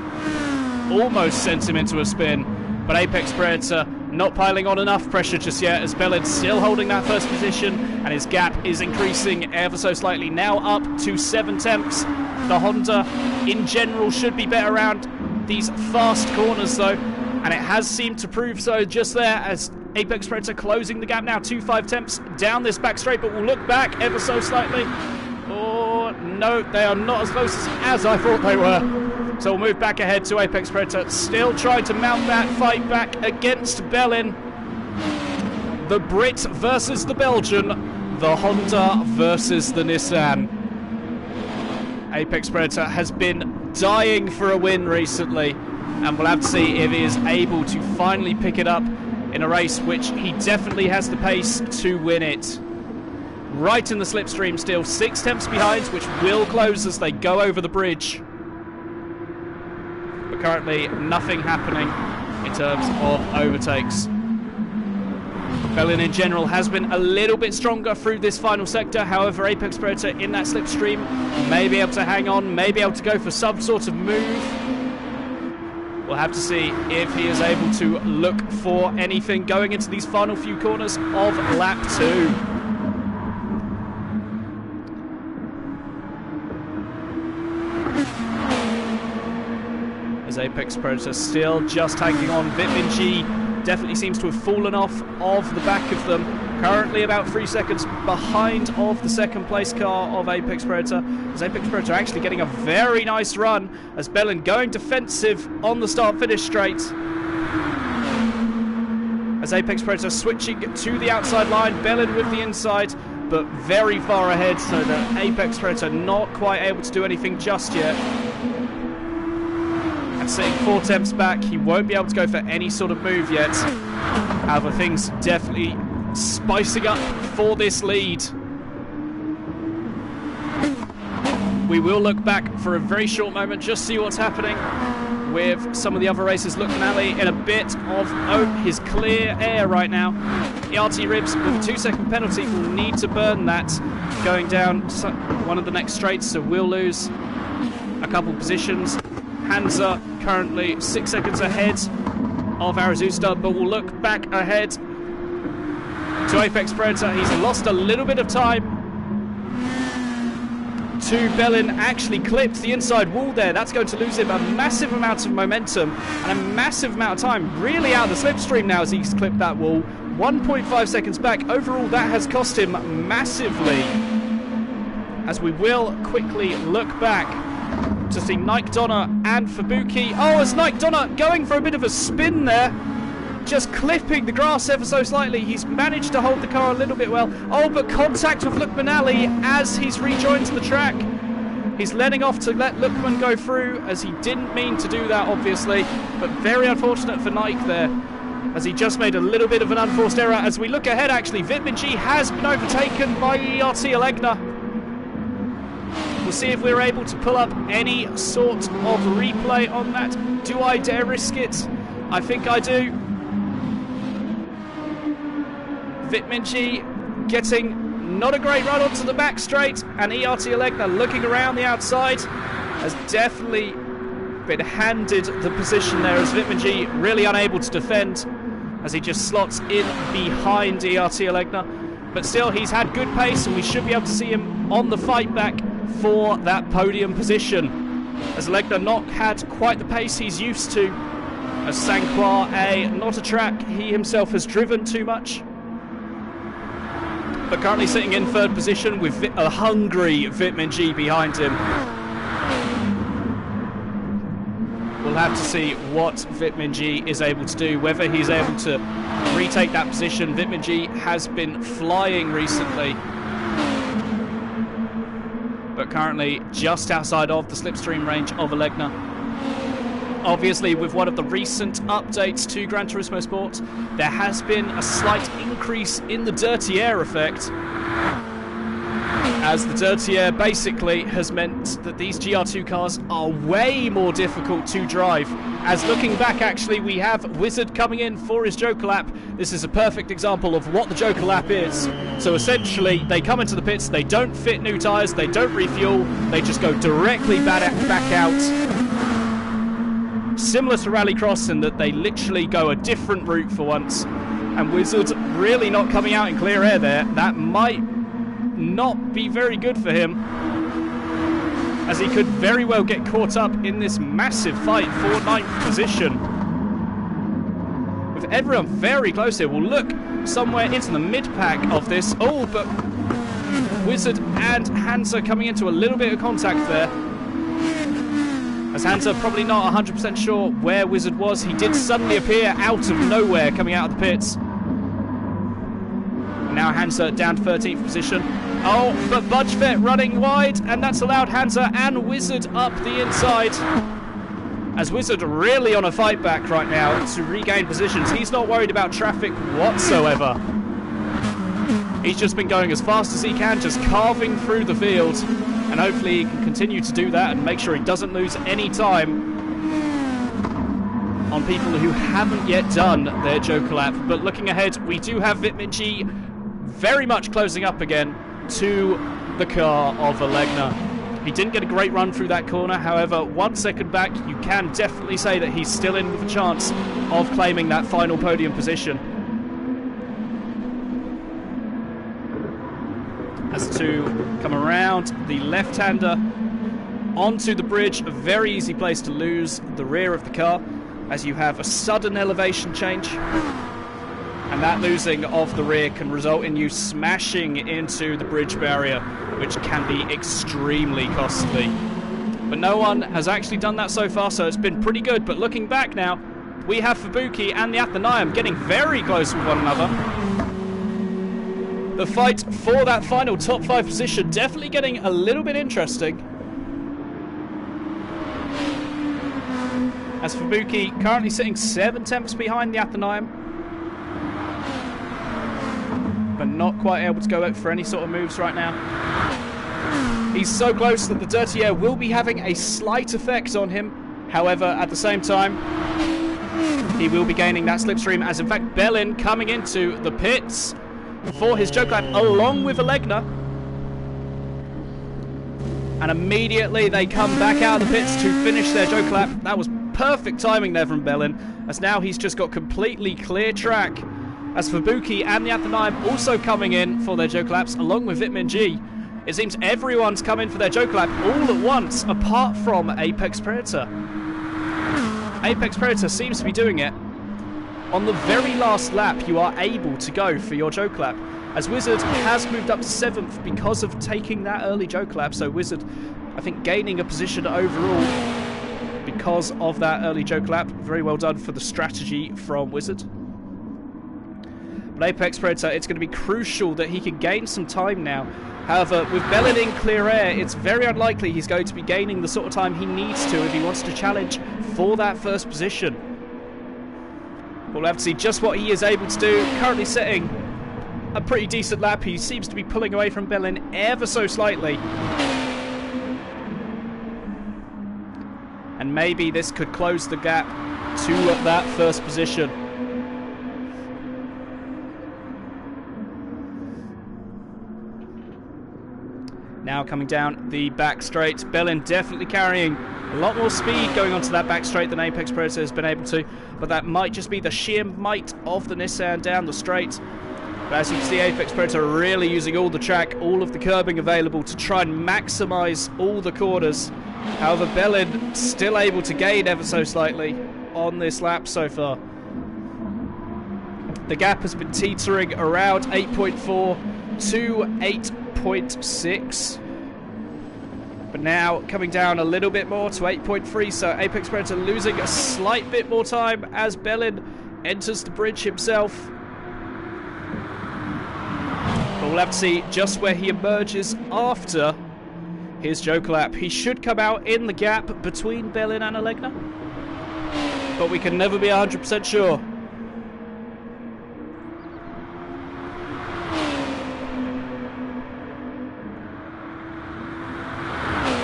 almost sent him into a spin, but Apex Predator not piling on enough pressure just yet, as Bellin's still holding that 1st position, and his gap is increasing ever so slightly, now up to 7 temps. The Honda in general should be better around these fast corners though, and it has seemed to prove so just there, as Apex Predator closing the gap now to 5 temps down this back straight, but we'll look back ever so slightly. Oh no, they are not as close as I thought they were. So we'll move back ahead to Apex Predator, still trying to mount that fight back against Bellin. The Brit versus the Belgian, the Honda versus the Nissan. Apex Predator has been dying for a win recently, and we'll have to see if he is able to finally pick it up in a race which he definitely has the pace to win it. Right in the slipstream still, 6 tenths behind, which will close as they go over the bridge. But currently nothing happening in terms of overtakes. Bellin in general has been a little bit stronger through this final sector. However, Apex Predator in that slipstream may be able to hang on, may be able to go for some sort of move. We'll have to see if he is able to look for anything going into these final few corners of lap 2. As Apex Predator still just hanging on. Vitmin definitely seems to have fallen off of the back of them. Currently about 3 seconds behind of the second place car of Apex Predator. As Apex Predator actually getting a very nice run as Bellin going defensive on the start-finish straight. As Apex Predator switching to the outside line, Bellin with the inside, but very far ahead, so that Apex Predator not quite able to do anything just yet. And sitting 4 tenths back, he won't be able to go for any sort of move yet. However, things definitely spicing up for this lead. We will look back for a very short moment, just see what's happening with some of the other races. Look, Manali in a bit of his clear air right now. ERT Ribs with a 2-second penalty will need to burn that going down one of the next straights, so we'll lose a couple positions. Hansa currently 6 seconds ahead of Arazusta, but we'll look back ahead to Apex Predator. He's lost a little bit of time to Bellin. Actually clipped the inside wall there. That's going to lose him a massive amount of momentum and a massive amount of time. Really out of the slipstream now as he's clipped that wall. 1.5 seconds back. Overall, that has cost him massively. As we will quickly look back to see Nike Donner and Fabuki. Oh, as Nike Donner going for a bit of a spin there, just clipping the grass ever so slightly. He's managed to hold the car a little bit well. Oh, but contact with Lukmanali as he's rejoined the track. He's letting off to let Lukman go through, as he didn't mean to do that, obviously, but very unfortunate for Nike there, as he just made a little bit of an unforced error. As we look ahead, actually, Vitmin has been overtaken by ERT Alegna. We'll see if we're able to pull up any sort of replay on that. Do I dare risk it? I think I do. Vitmin getting not a great run onto the back straight, and ERT Alegna looking around the outside has definitely been handed the position there, as Vitmin really unable to defend as he just slots in behind ERT Alegna. But still, he's had good pace, and we should be able to see him on the fight back for that podium position, as Alegna not had quite the pace he's used to, as Sanquar not a track he himself has driven too much. But currently sitting in 3rd position with a hungry Vitmin behind him. We'll have to see what Vitmin is able to do, whether he's able to retake that position. Vitmin has been flying recently, but currently just outside of the slipstream range of Alegna. Obviously, with one of the recent updates to Gran Turismo Sport, there has been a slight increase in the dirty air effect, as the dirty air basically has meant that these GR2 cars are way more difficult to drive. As looking back, actually, we have Wizard coming in for his Joker lap. This is a perfect example of what the Joker lap is. So essentially, they come into the pits, they don't fit new tyres, they don't refuel, they just go directly back out. Similar to Rallycross in that they literally go a different route for once. And Wizard really not coming out in clear air there. That might not be very good for him, as he could very well get caught up in this massive fight for 9th position. With everyone very close here, we'll look somewhere into the mid-pack of this. Oh, but Wizard and Hansa coming into a little bit of contact there, as Hansa probably not 100% sure where Wizard was. He did suddenly appear out of nowhere coming out of the pits. Now Hansa down to 13th position. Oh, but Budgevet running wide, and that's allowed Hansa and Wizard up the inside. As Wizard really on a fight back right now to regain positions. He's not worried about traffic whatsoever. He's just been going as fast as he can, just carving through the field. And hopefully he can continue to do that and make sure he doesn't lose any time on people who haven't yet done their Joker lap. But looking ahead, we do have Vitminji very much closing up again to the car of Alegna. He didn't get a great run through that corner, however, 1 second back, you can definitely say that he's still in with a chance of claiming that final podium position. As to come around the left-hander onto the bridge, a very easy place to lose the rear of the car, as you have a sudden elevation change. And that losing of the rear can result in you smashing into the bridge barrier, which can be extremely costly. But no one has actually done that so far, so it's been pretty good. But looking back now, we have Fubuki and the Athenium getting very close with one another. The fight for that final top 5 position definitely getting a little bit interesting. As Fubuki currently sitting 7 tenths behind the Athenium, but not quite able to go out for any sort of moves right now. He's so close that the dirty air will be having a slight effect on him. However, at the same time, he will be gaining that slipstream, as in fact Bellin coming into the pits for his Joker lap along with Alegna. And immediately they come back out of the pits to finish their Joker lap. That was perfect timing there from Bellin, as now he's just got completely clear track. As Fubuki and the Athenium also coming in for their Joker laps along with Vitminji. It seems everyone's come in for their Joker lap all at once, apart from Apex Predator. Apex Predator seems to be doing it. On the very last lap, you are able to go for your Joker lap, as Wizard has moved up to 7th because of taking that early Joker lap. So Wizard, I think, gaining a position overall because of that early Joker lap. Very well done for the strategy from Wizard. But Apex Predator, it's going to be crucial that he can gain some time now. However, with Bellin in clear air, it's very unlikely he's going to be gaining the sort of time he needs to if he wants to challenge for that first position. We'll have to see just what he is able to do. Currently setting a pretty decent lap. He seems to be pulling away from Bellin ever so slightly. And maybe this could close the gap to that first position. Now coming down the back straight, Bellin definitely carrying a lot more speed going onto that back straight than Apex Predator has been able to, but that might just be the sheer might of the Nissan down the straight. But as you can see, Apex Predator really using all the track, all of the curbing available to try and maximise all the corners. However, Bellin still able to gain ever so slightly on this lap so far. The gap has been teetering around 8.4 to 8.6. But now coming down a little bit more to 8.3, so Apex Predator losing a slight bit more time as Bellin enters the bridge himself. But we'll have to see just where he emerges after his Joker lap. He should come out in the gap between Bellin and Alegna, but we can never be 100% sure.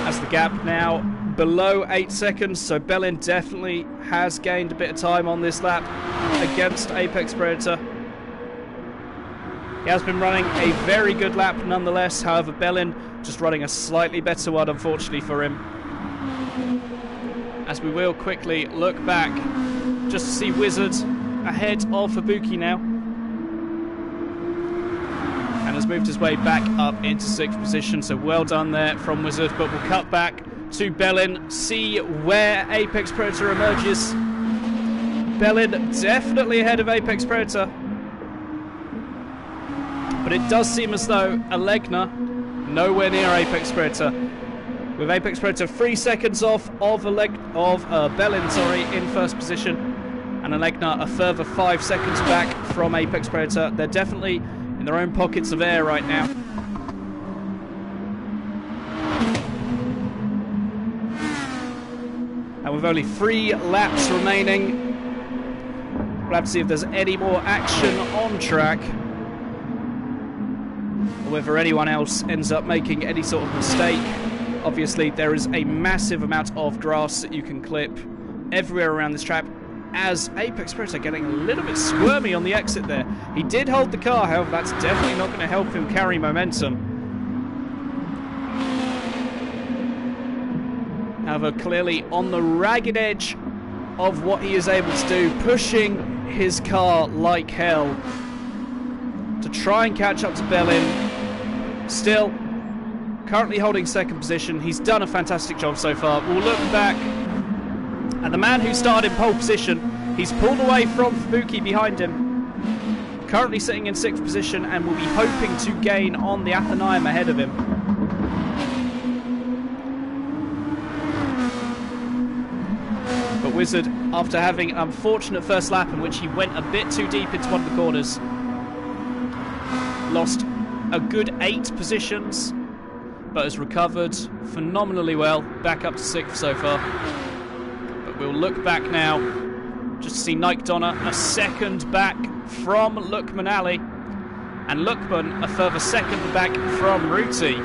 As the gap now below 8 seconds, so Bellin definitely has gained a bit of time on this lap against Apex Predator. He has been running a very good lap nonetheless, however Bellin just running a slightly better one unfortunately for him. As we will quickly look back just to see Wizard ahead of Fubuki now. And has moved his way back up into 6th position, so well done there from Wizard. But we'll cut back to Bellin, see where Apex Predator emerges. Bellin definitely ahead of Apex Predator, but it does seem as though Alegna nowhere near Apex Predator, with Apex Predator 3 seconds off of Bellin, in 1st position, and Alegna a further 5 seconds back from Apex Predator. They're definitely in their own pockets of air right now. And with only 3 laps remaining. We'll have to see if there's any more action on track, or whether anyone else ends up making any sort of mistake. Obviously, there is a massive amount of grass that you can clip everywhere around this track, as Apex Predator getting a little bit squirmy on the exit there. He did hold the car, however, that's definitely not going to help him carry momentum. However, clearly on the ragged edge of what he is able to do, pushing his car like hell to try and catch up to Bellin. Still, currently holding second position. He's done a fantastic job so far. We'll look back, and the man who started in pole position, he's pulled away from Fubuki behind him. Currently sitting in 6th position and will be hoping to gain on the Athenaeum ahead of him. But Wizard, after having an unfortunate first lap in which he went a bit too deep into one of the corners, lost a good 8 positions, but has recovered phenomenally well, back up to 6th so far. But we'll look back now, just to see Nike Donner a second back from Lukman Ali, and Lukman a further second back from Ruti.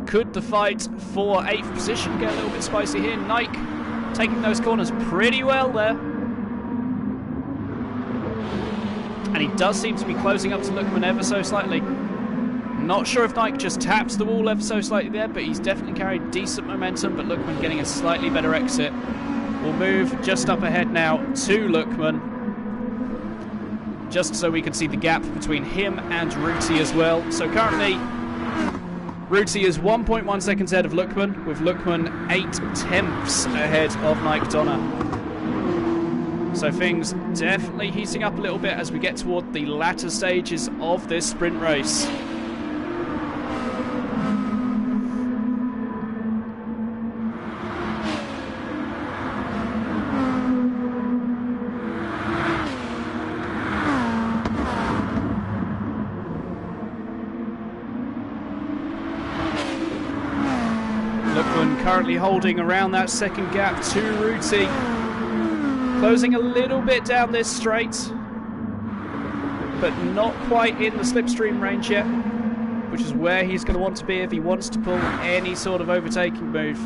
Could the fight for 8th position get a little bit spicy here? Nike taking those corners pretty well there. And he does seem to be closing up to Lukman ever so slightly. Not sure if Nike just tapped the wall ever so slightly there, but he's definitely carried decent momentum, but Lukman getting a slightly better exit. We'll move just up ahead now to Lukman, just so we can see the gap between him and Ruti as well. So currently, Ruti is 1.1 seconds ahead of Lukman, with Lukman 8/10 ahead of Nike Donner. So things definitely heating up a little bit as we get toward the latter stages of this sprint race. Currently holding around that second gap to Ruti. Closing a little bit down this straight, but not quite in the slipstream range yet, which is where he's going to want to be if he wants to pull any sort of overtaking move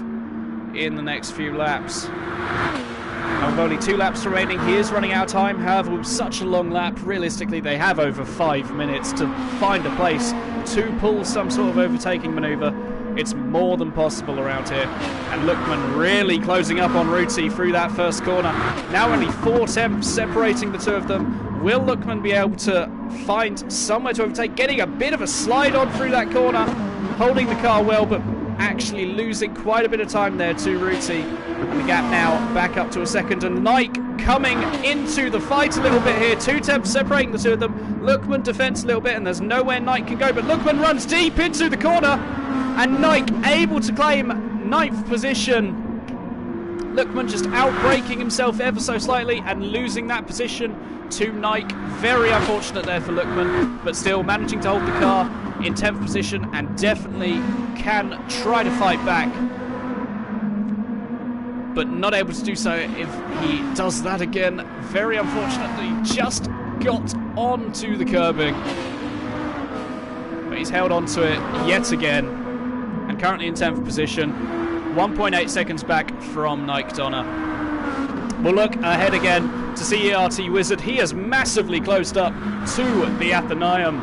in the next few laps. And with only 2 laps remaining, he is running out of time. However, with such a long lap, realistically they have over 5 minutes to find a place to pull some sort of overtaking manoeuvre. It's more than possible around here. And Lukman really closing up on Ruti through that first corner. Now only 4/10 separating the two of them. Will Lukman be able to find somewhere to overtake? Getting a bit of a slide on through that corner. Holding the car well, but actually losing quite a bit of time there to Ruti. And the gap now back up to a second. And Nike coming into the fight a little bit here. 2/10 separating the two of them. Lukman defends a little bit, and there's nowhere Nike can go. But Lukman runs deep into the corner. And Nike able to claim 9th position. Lukman just outbraking himself ever so slightly and losing that position to Nike. Very unfortunate there for Lukman, but still managing to hold the car in 10th position and definitely can try to fight back. But not able to do so if he does that again. Very unfortunately, just got onto the curbing. But he's held onto it yet again. And currently in 10th position, 1.8 seconds back from Nike Donner. We'll look ahead again to see ERT Wizard. He has massively closed up to the Athenaeum.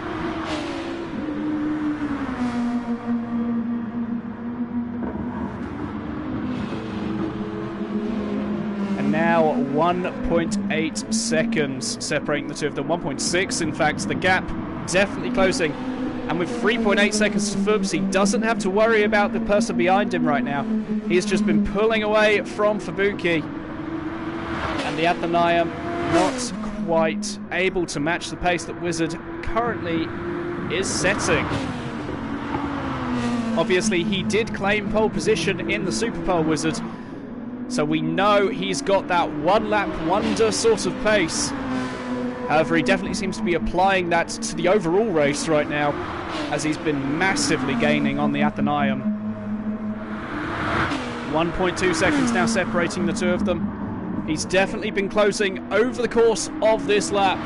And now 1.8 seconds separating the two of them. 1.6 in fact, the gap definitely closing. And with 3.8 seconds to Fubs, he doesn't have to worry about the person behind him right now. He's just been pulling away from Fubuki. And the Athenaeum not quite able to match the pace that Wizard currently is setting. Obviously, he did claim pole position in the Super Pole, Wizard. So we know he's got that one-lap wonder sort of pace. However, he definitely seems to be applying that to the overall race right now, as he's been massively gaining on the Athenaeum. 1.2 seconds now separating the two of them. He's definitely been closing over the course of this lap.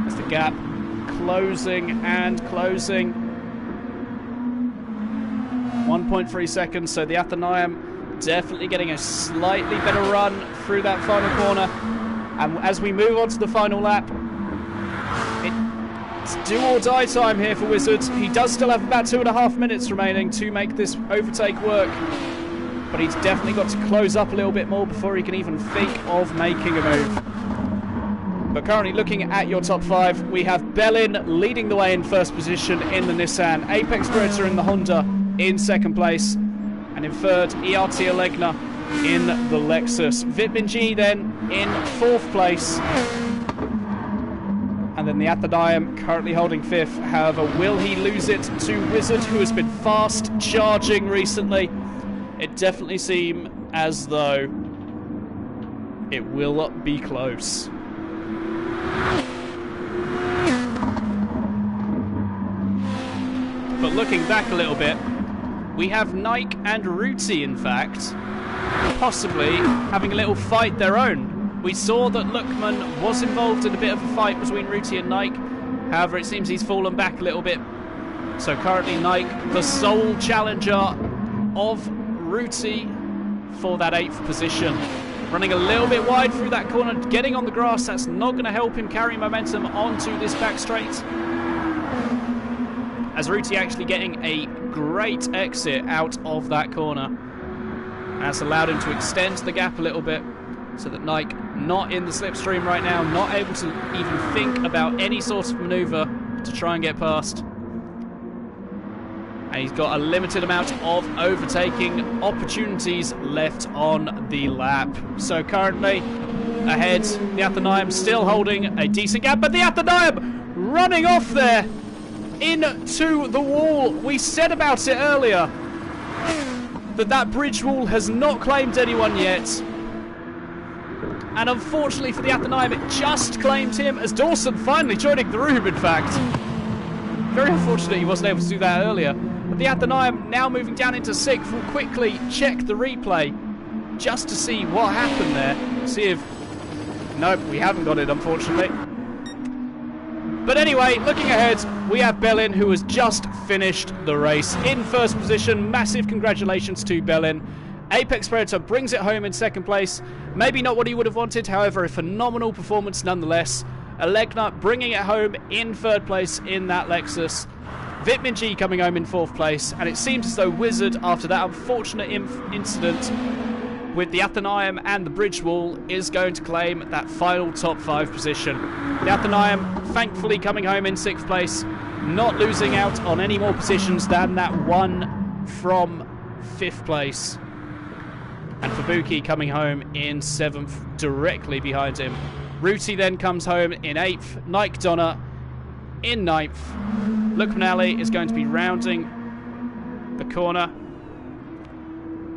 As the gap closing and closing. 1.3 seconds, so the Athenaeum definitely getting a slightly better run through that final corner. And as we move on to the final lap, it's do or die time here for Wizards. He does still have about 2.5 minutes remaining to make this overtake work, but he's definitely got to close up a little bit more before he can even think of making a move. But currently looking at your top 5, we have Bellin leading the way in first position in the Nissan, Apex Predator in the Honda in second place, and in third, ERT Alegna in the Lexus. Vitamin G then in fourth place, and then the Athenaeum currently holding fifth. However, will he lose it to Wizard, who has been fast charging recently? It definitely seems as though it will be close. But looking back a little bit, we have Nike and Ruti, in fact, possibly having a little fight their own. We saw that Luckman was involved in a bit of a fight between Ruti and Nike. However, it seems he's fallen back a little bit. So currently Nike, the sole challenger of Ruti for that 8th position. Running a little bit wide through that corner, getting on the grass. That's not going to help him carry momentum onto this back straight. As Ruti actually getting a great exit out of that corner. And that's allowed him to extend the gap a little bit, so that Nike, not in the slipstream right now, not able to even think about any sort of manoeuvre to try and get past. And he's got a limited amount of overtaking opportunities left on the lap. So currently ahead, the Athenaeum still holding a decent gap, but the Athenaeum running off there into the wall. We said about it earlier that bridge wall has not claimed anyone yet. And unfortunately for the Athenaeum, it just claimed him, as Dawson finally joining the room, in fact. Very unfortunate he wasn't able to do that earlier. But the Athenaeum now moving down into 6th. We'll quickly check the replay just to see what happened there. See if... Nope, we haven't got it, unfortunately. But anyway, looking ahead, we have Bellin, who has just finished the race in first position. Massive congratulations to Bellin. Apex Predator brings it home in second place. Maybe not what he would have wanted, however, a phenomenal performance nonetheless. Alegna bringing it home in third place in that Lexus. Vitamin G coming home in fourth place. And it seems as though Wizard, after that unfortunate incident with the Athenaeum and the bridge wall, is going to claim that final top 5 position. The Athenaeum thankfully coming home in 6th place, not losing out on any more positions than that one from 5th place. And Fabuki coming home in 7th, directly behind him. Ruti then comes home in 8th, Nike Donna in 9th. Lukmanali is going to be rounding the corner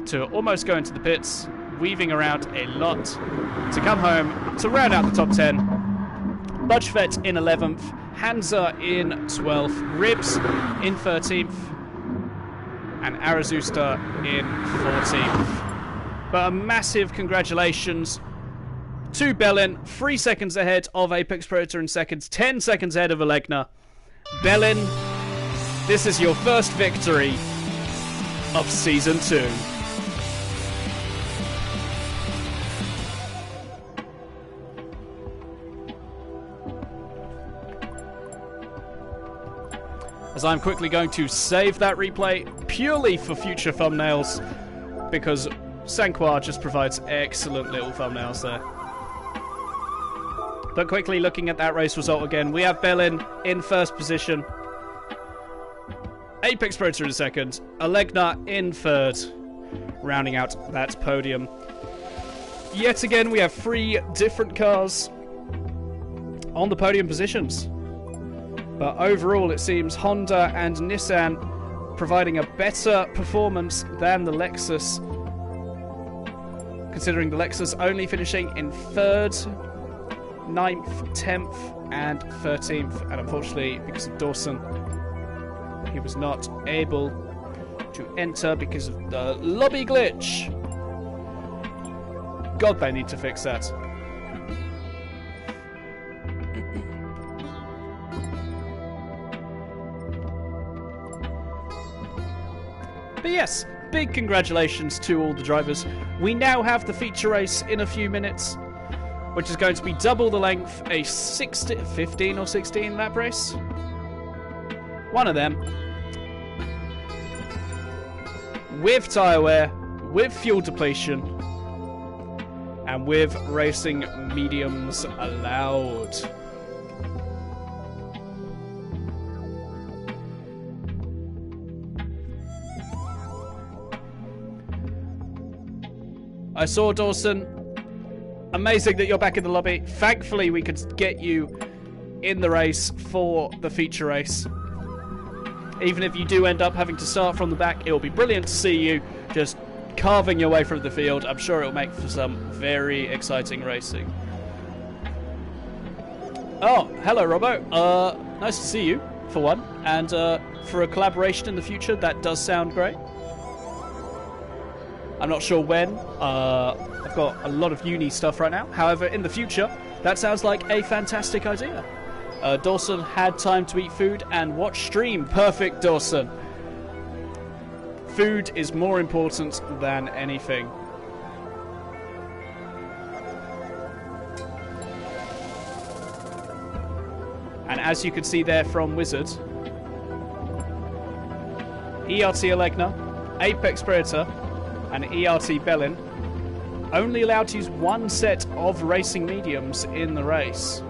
to almost go into the pits, weaving around a lot to come home to round out the top 10. Budgevet in 11th, Hansa in 12th, Ribs in 13th, and Arazusta in 14th. But a massive congratulations to Bellin, 3 seconds ahead of Apex Predator in seconds, 10 seconds ahead of Alegna. Bellin, this is your first victory of Season 2. As I'm quickly going to save that replay purely for future thumbnails, because Sanquar just provides excellent little thumbnails there. But quickly looking at that race result again, we have Bellin in first position, Apex Predator in second, Alegna in third, rounding out that podium. Yet again, we have 3 different cars on the podium positions. But overall, it seems Honda and Nissan providing a better performance than the Lexus, considering the Lexus only finishing in third, 9th, 10th, and 13th. And unfortunately, because of Dawson, he was not able to enter because of the lobby glitch. God, they need to fix that. But yes, big congratulations to all the drivers. We now have the feature race in a few minutes, which is going to be double the length, a 15 or 16 lap race. One of them. With tyre wear, with fuel depletion, and with racing mediums allowed. I saw Dawson. Amazing that you're back in the lobby. Thankfully, we could get you in the race for the feature race. Even if you do end up having to start from the back, it will be brilliant to see you just carving your way through the field. I'm sure it will make for some very exciting racing. Oh, hello, Robbo. Nice to see you, for one. And for a collaboration in the future, that does sound great. I'm not sure when. I've got a lot of uni stuff right now. However, in the future, that sounds like a fantastic idea. Dawson had time to eat food and watch stream. Perfect, Dawson. Food is more important than anything. And as you can see there from Wizard, ERT Alegna, Apex Predator, and ERT Bellin only allowed to use one set of racing mediums in the race.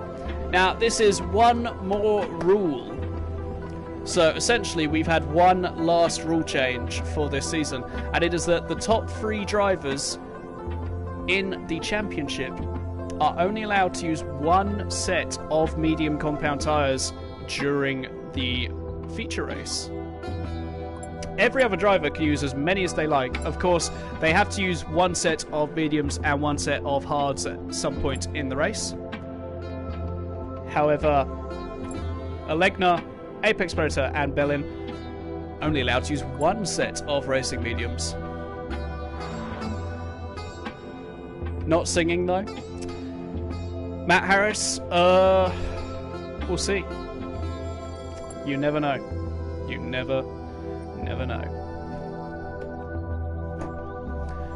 Now, this is one more rule. So, essentially, we've had one last rule change for this season, and it is that the top 3 drivers in the championship are only allowed to use one set of medium compound tyres during the feature race. Every other driver can use as many as they like. Of course, they have to use one set of mediums and one set of hards at some point in the race. However, Alegna, Apex Predator, and Bellin only allowed to use one set of racing mediums. Not singing, though. Matt Harris, we'll see. You never know. You never know.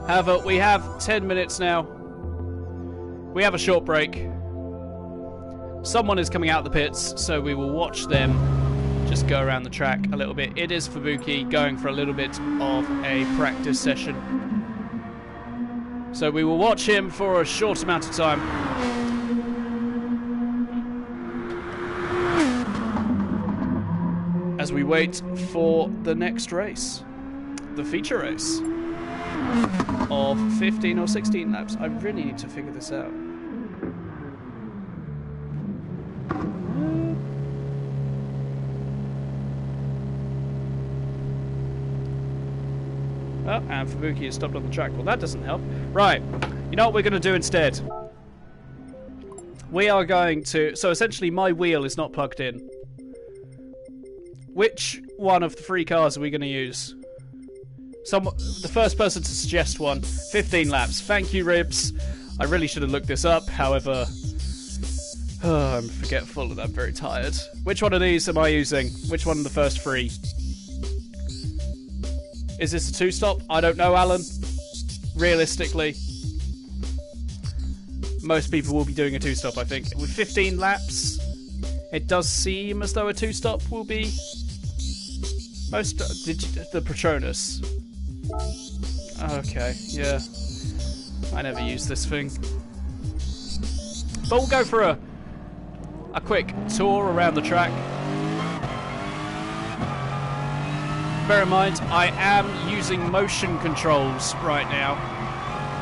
However, we have 10 minutes now. We have a short break. Someone is coming out of the pits, so we will watch them just go around the track a little bit. It is Fubuki going for a little bit of a practice session. So we will watch him for a short amount of time. As we wait for the next race, the feature race of 15 or 16 laps. I really need to figure this out. Oh, and Fubuki has stopped on the track. Well, that doesn't help. Right, you know what we're going to do instead? We are going to... So essentially my wheel is not plugged in. Which one of the 3 cars are we going to use? The first person to suggest one. 15 laps. Thank you, Ribs. I really should have looked this up. However, I'm forgetful and I'm very tired. Which one of these am I using? Which one of the first 3? Is this a 2-stop? I don't know, Alan. Realistically, most people will be doing a 2-stop, I think. With 15 laps, it does seem as though a 2-stop will be most the Patronus. Okay, yeah. I never use this thing. But we'll go for a quick tour around the track. Bear in mind, I am using motion controls right now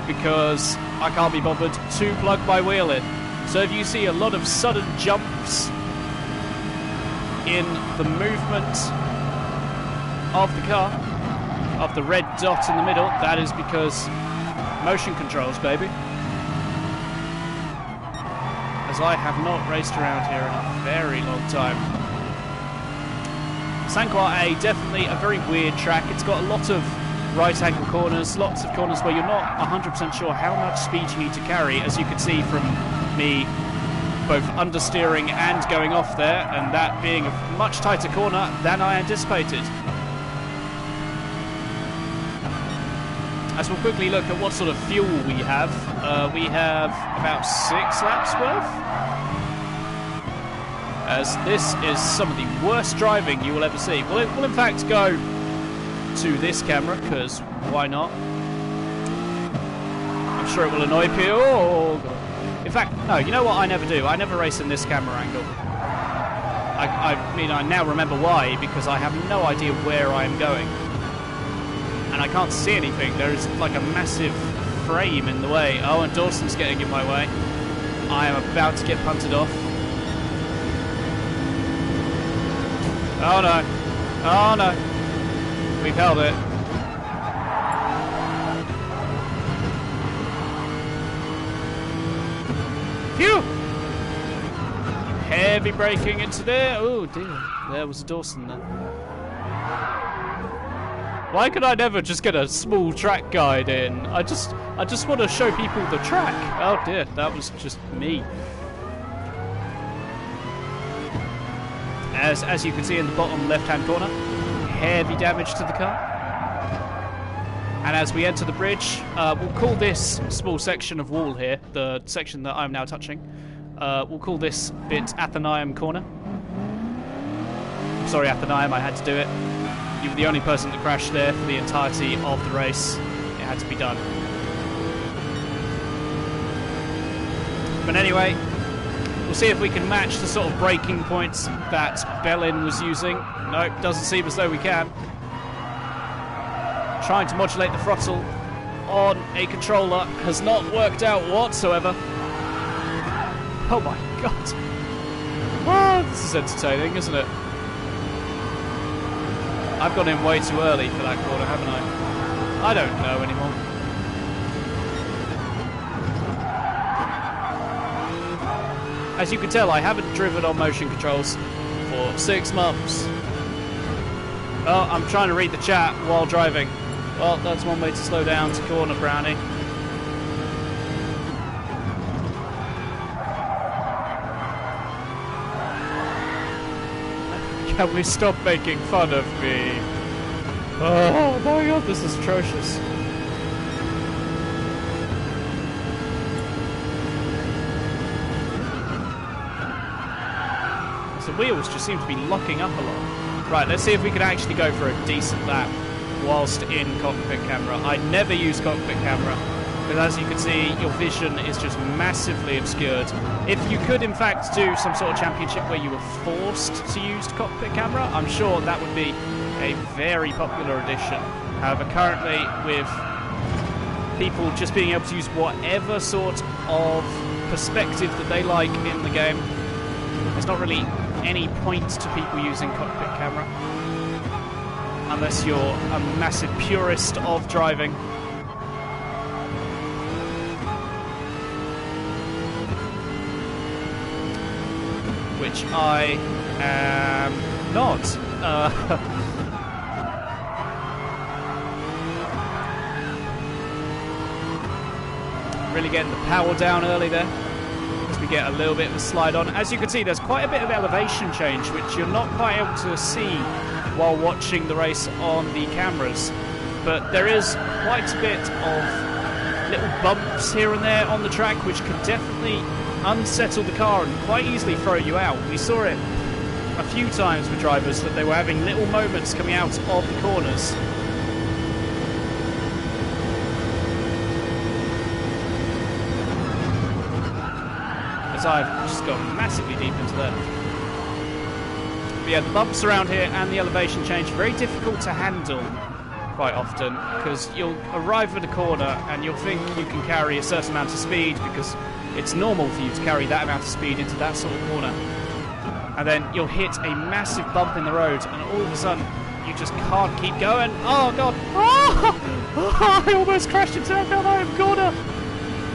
because I can't be bothered to plug my wheel in. So if you see a lot of sudden jumps in the movement of the car, of the red dot in the middle, that is because motion controls, baby. as I have not raced around here in a very long time. Sanquhar A, definitely a very weird track. It's got a lot of right angle corners, lots of corners where you're not 100% sure how much speed you need to carry, as you can see from me both understeering and going off there, and that being a much tighter corner than I anticipated. As we'll quickly look at what sort of fuel we have about 6 laps worth, as this is some of the worst driving you will ever see. We'll in fact go to this camera, because why not? I'm sure it will annoy people. Oh, God. In fact, no, you know what I never do? I never race in this camera angle. I mean, I now remember why, because I have no idea where I am going. And I can't see anything. There's like a massive frame in the way. Oh, and Dawson's getting in my way. I am about to get punted off. Oh no. Oh no. We've held it. Phew! Heavy braking into there. Oh dear. There was a Dawson then. Why could I never just get a small track guide in? I just want to show people the track. Oh dear, that was just me. As you can see in the bottom left-hand corner, heavy damage to the car. And as we enter the bridge, we'll call this small section of wall here, the section that I'm now touching, we'll call this bit Athenaeum Corner. I'm sorry, Athenaeum, I had to do it. You were the only person that crashed there for the entirety of the race. It had to be done. But anyway, we'll see if we can match the sort of braking points that Bellin was using. Nope, doesn't seem as though we can. Trying to modulate the throttle on a controller has not worked out whatsoever. Oh my god. Oh, this is entertaining, isn't it? I've gone in way too early for that corner, haven't I? I don't know anymore. As you can tell, I haven't driven on motion controls for 6 months. Oh, I'm trying to read the chat while driving. Well, that's one way to slow down to corner, Brownie. Can we stop making fun of me? Oh my god, this is atrocious. The wheels just seem to be locking up a lot. Right, let's see if we can actually go for a decent lap whilst in cockpit camera. I never use cockpit camera, because as you can see, your vision is just massively obscured. If you could in fact do some sort of championship where you were forced to use cockpit camera, I'm sure that would be a very popular addition. However, currently with people just being able to use whatever sort of perspective that they like in the game, there's not really any point to people using cockpit camera unless you're a massive purist of driving. Which I am not. Really getting the power down early there. We get a little bit of a slide on. As you can see, there's quite a bit of elevation change, which you're not quite able to see while watching the race on the cameras. But there is quite a bit of little bumps here and there on the track, which could definitely unsettle the car and quite easily throw you out. We saw it a few times with drivers that they were having little moments coming out of the corners. I've just gone massively deep into there. But yeah, the bumps around here and the elevation change are very difficult to handle quite often, because you'll arrive at a corner and you'll think you can carry a certain amount of speed because it's normal for you to carry that amount of speed into that sort of corner. And then you'll hit a massive bump in the road and all of a sudden you just can't keep going. Oh god! Oh! I almost crashed into that corner!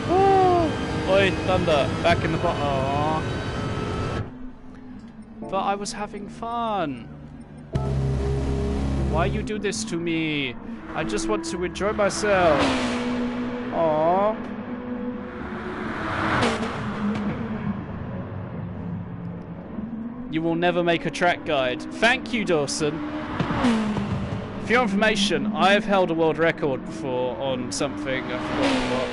Oh! Oi, Thunder, back in the pot. Aww. But I was having fun. Why you do this to me? I just want to enjoy myself. Aww. You will never make a track guide. Thank you, Dawson. For your information, I have held a world record before on something. I forgot what.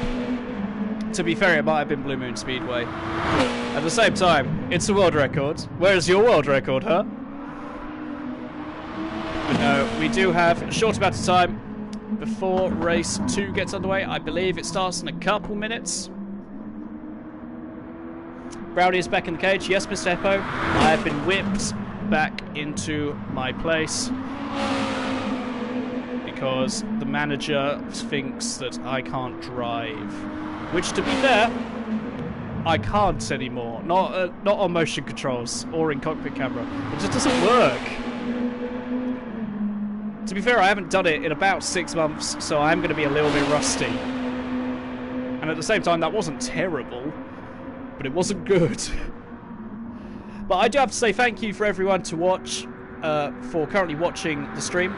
To be fair, it might have been Blue Moon Speedway. At the same time, it's a world record. Where's your world record, huh? But no, we do have a short amount of time before race 2 gets underway. I believe it starts in a couple minutes. Brownie is back in the cage. Yes, Mr. Heppo. I have been whipped back into my place because the manager thinks that I can't drive. Which, to be fair, I can't anymore. Not on motion controls or in cockpit camera. It just doesn't work. To be fair, I haven't done it in about 6 months, so I'm going to be a little bit rusty. And at the same time, that wasn't terrible, but it wasn't good. But I do have to say thank you for everyone to watch, for currently watching the stream.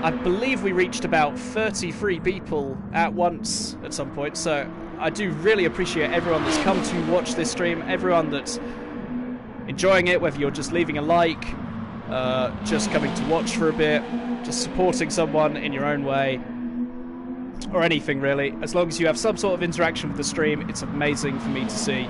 I believe we reached about 33 people at once at some point, so I do really appreciate everyone that's come to watch this stream, everyone that's enjoying it, whether you're just leaving a like, just coming to watch for a bit, just supporting someone in your own way, or anything really. As long as you have some sort of interaction with the stream, it's amazing for me to see.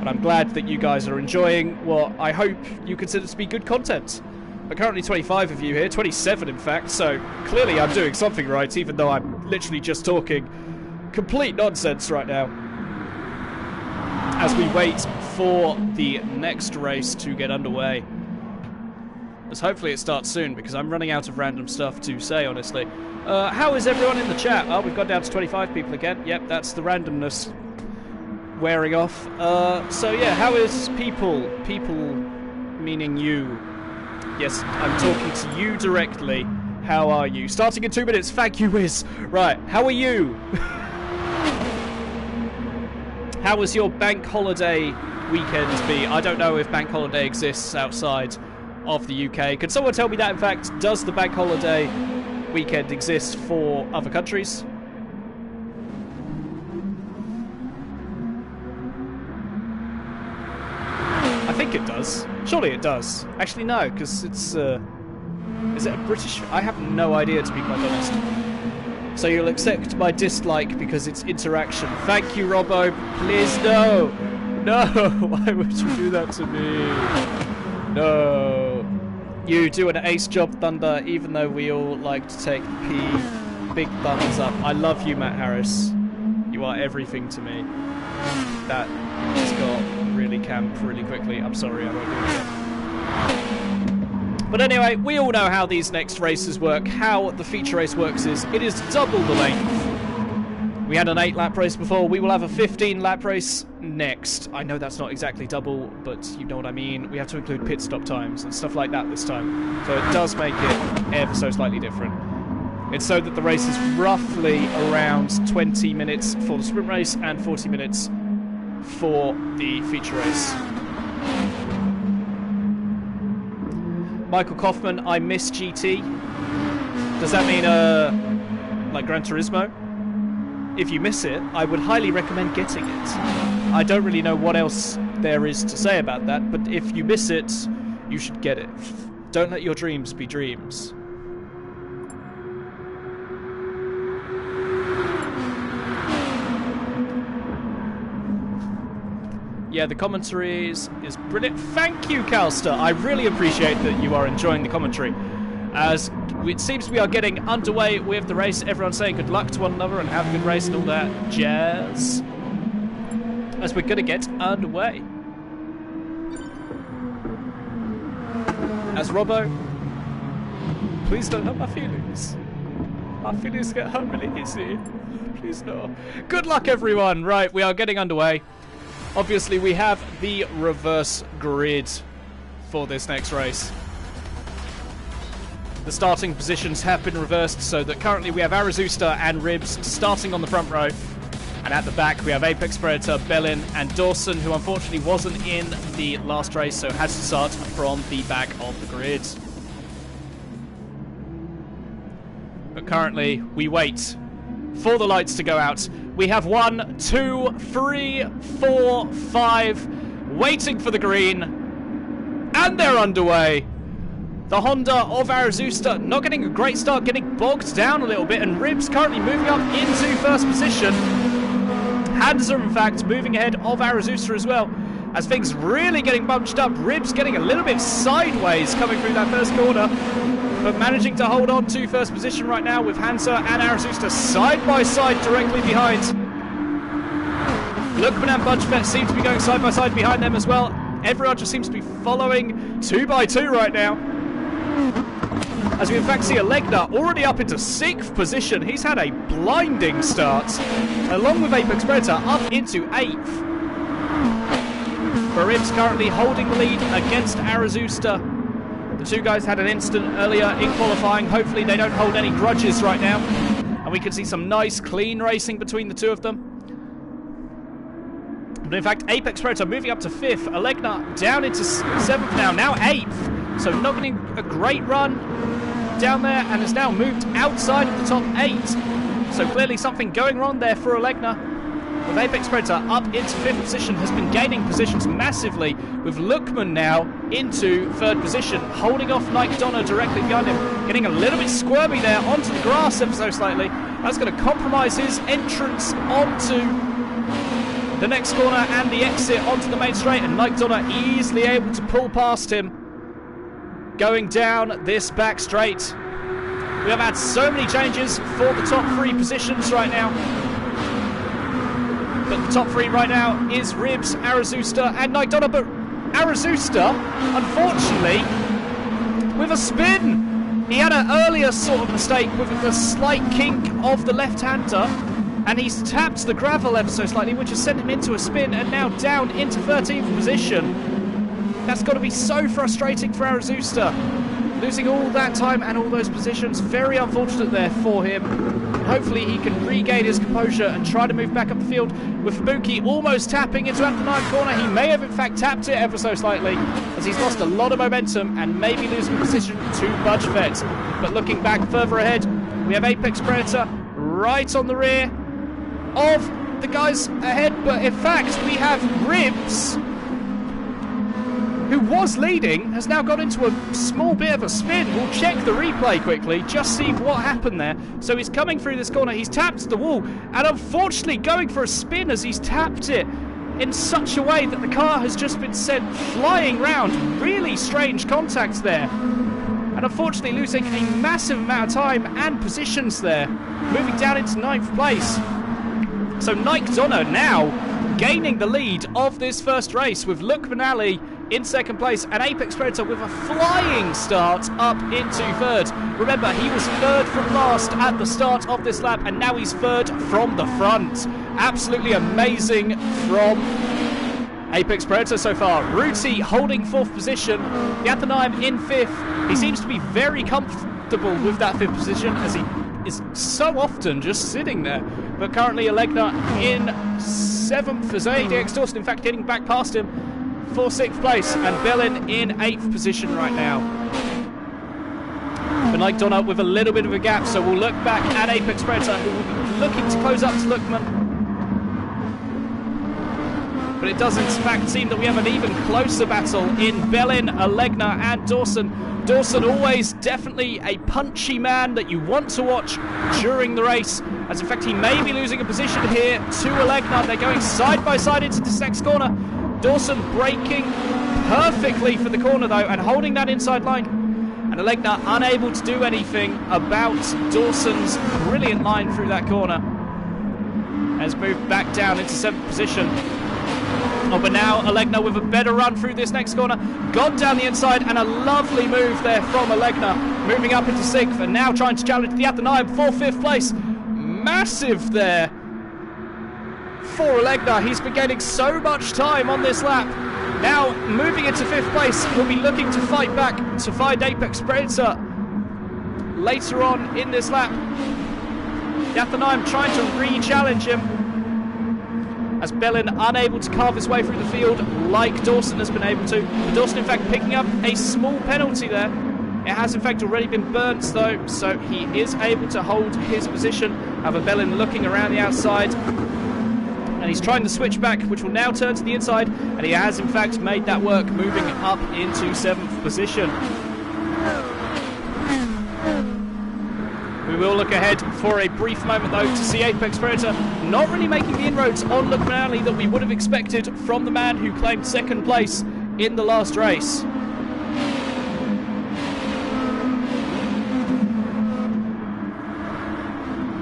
And I'm glad that you guys are enjoying what I hope you consider to be good content. There are currently 25 of you here, 27 in fact, so clearly I'm doing something right, even though I'm literally just talking complete nonsense right now. As we wait for the next race to get underway. As hopefully it starts soon, because I'm running out of random stuff to say, honestly. How is everyone in the chat? Oh, we've got down to 25 people again. Yep, that's the randomness wearing off. So yeah, how is people? People meaning you. Yes, I'm talking to you directly. How are you? Starting in 2 minutes. Thank you, Wiz. Right, how are you? How was your bank holiday weekend be? I don't know if bank holiday exists outside of the UK. Can someone tell me that, in fact, does the bank holiday weekend exist for other countries? I think it does. Surely it does. Actually, no, because it's, is it a British... I have no idea, to be quite honest. So you'll accept my dislike because it's interaction. Thank you, Robbo. Please, no. No, why would you do that to me? No. You do an ace job, Thunder, even though we all like to take P. Big thumbs up. I love you, Matt Harris. You are everything to me. That just got really camp really quickly. I'm sorry, I won't do it again. But anyway, we all know how these next races work. How the feature race works is it is double the length. We had an 8-lap race before. We will have a 15-lap race next. I know that's not exactly double, but you know what I mean. We have to include pit stop times and stuff like that this time. So it does make it ever so slightly different. It's so that the race is roughly around 20 minutes for the sprint race and 40 minutes for the feature race. Michael Kaufman, I miss GT. Does that mean, like Gran Turismo? If you miss it, I would highly recommend getting it. I don't really know what else there is to say about that, but if you miss it, you should get it. Don't let your dreams be dreams. Yeah, the commentary is brilliant. Thank you, Calster. I really appreciate that you are enjoying the commentary. As it seems we are getting underway with the race. Everyone's saying good luck to one another and have a good race and all that jazz. As we're going to get underway. As Robbo, please don't hurt my feelings. My feelings get hurt really easy. Please no. Good luck, everyone. Right, we are getting underway. Obviously, we have the reverse grid for this next race. The starting positions have been reversed so that currently we have Arizusta and Ribs starting on the front row. And at the back, we have Apex Predator, Bellin, and Dawson, who unfortunately wasn't in the last race, so has to start from the back of the grid. But currently, we wait for the lights to go out. We have 1, 2, 3, 4, 5 waiting for the green, and they're underway. The Honda of Azusa not getting a great start, getting bogged down a little bit, and Ribs currently moving up into first position. Hansa, in fact, moving ahead of Azusa as well, as things really getting bunched up. Ribs getting a little bit sideways coming through that first corner, but managing to hold on to first position right now with Hansa and Azusa side by side directly behind. Lookman and Budgevet seem to be going side by side behind them as well. Everyone just seems to be following 2 by 2 right now. As we in fact see Alegna already up into 6th position. He's had a blinding start, along with Apex Predator up into 8th. Ribs currently holding the lead against Azusa. The two guys had an incident earlier in qualifying. Hopefully they don't hold any grudges right now, and we can see some nice clean racing between the two of them. But in fact, Apex Predator moving up to 5th. Alegna down into 7th now 8th. So not getting a great run down there, and has now moved outside of the top 8. So clearly something going wrong there for Alegna. With Apex Predator up into 5th position, has been gaining positions massively, with Lookman now into 3rd position, holding off Nike Donna directly behind him, getting a little bit squirmy there onto the grass ever so slightly. That's going to compromise his entrance onto the next corner and the exit onto the main straight, and Nike Donna easily able to pull past him going down this back straight. We have had so many changes for the top 3 positions right now. But the top 3 right now is Ribs, Azusa, and Nike Donna. But Azusa, unfortunately, with a spin. He had an earlier sort of mistake with the slight kink of the left-hander, and he's tapped the gravel ever so slightly, which has sent him into a spin, and now down into 13th position. That's got to be so frustrating for Azusa. Losing all that time and all those positions. Very unfortunate there for him. Hopefully he can regain his composure and try to move back up the field, with Fubuki almost tapping into at the 9th corner. He may have in fact tapped it ever so slightly, as he's lost a lot of momentum and maybe losing position to Budgevet. But looking back further ahead, we have Apex Predator right on the rear of the guys ahead. But in fact, we have Ribs, who was leading, has now got into a small bit of a spin. We'll check the replay quickly, just see what happened there. So he's coming through this corner, he's tapped the wall, and unfortunately going for a spin as he's tapped it in such a way that the car has just been sent flying round. Really strange contacts there. And unfortunately losing a massive amount of time and positions there, moving down into 9th place. So Nike Donna now gaining the lead of this first race, with Lookman Ali in 2nd place, and Apex Predator with a flying start up into 3rd. Remember, he was 3rd from last at the start of this lap, and now he's 3rd from the front. Absolutely amazing from Apex Predator so far. Ruti holding 4th position. Yathanaim in 5th. He seems to be very comfortable with that 5th position, as he is so often just sitting there. But currently Alegna in 7th, as ADX Dawson in fact getting back past him for 6th place, and Bellin in 8th position right now. But Nike Donna with a little bit of a gap, so we'll look back at Apex Predator, who will be looking to close up to Lookman. But it does in fact seem that we have an even closer battle in Bellin, Alegna and Dawson. Dawson always definitely a punchy man that you want to watch during the race, as in fact he may be losing a position here to Alegna. They're going side by side into this next corner. Dawson braking perfectly for the corner though, and holding that inside line. And Alegna unable to do anything about Dawson's brilliant line through that corner. Has moved back down into 7th position. Oh, but now Alegna with a better run through this next corner. Gone down the inside, and a lovely move there from Alegna. Moving up into 6th, and now trying to challenge the Yathanaim for 5th place. Massive there for Alegna. He's been gaining so much time on this lap. Now moving into 5th place, he'll be looking to fight back to find Apex Predator later on in this lap. Yathanaim trying to re-challenge him. as Bellin unable to carve his way through the field like Dawson has been able to. Dawson, in fact, picking up a small penalty there. It has, in fact, already been burnt, though, so he is able to hold his position. However, Bellin looking around the outside, and he's trying the switchback, which will now turn to the inside, and he has, in fact, made that work, moving up into 7th position. We will look ahead for a brief moment, though, to see Apex Predator not really making the inroads on Lookman Ali that we would have expected from the man who claimed 2nd place in the last race.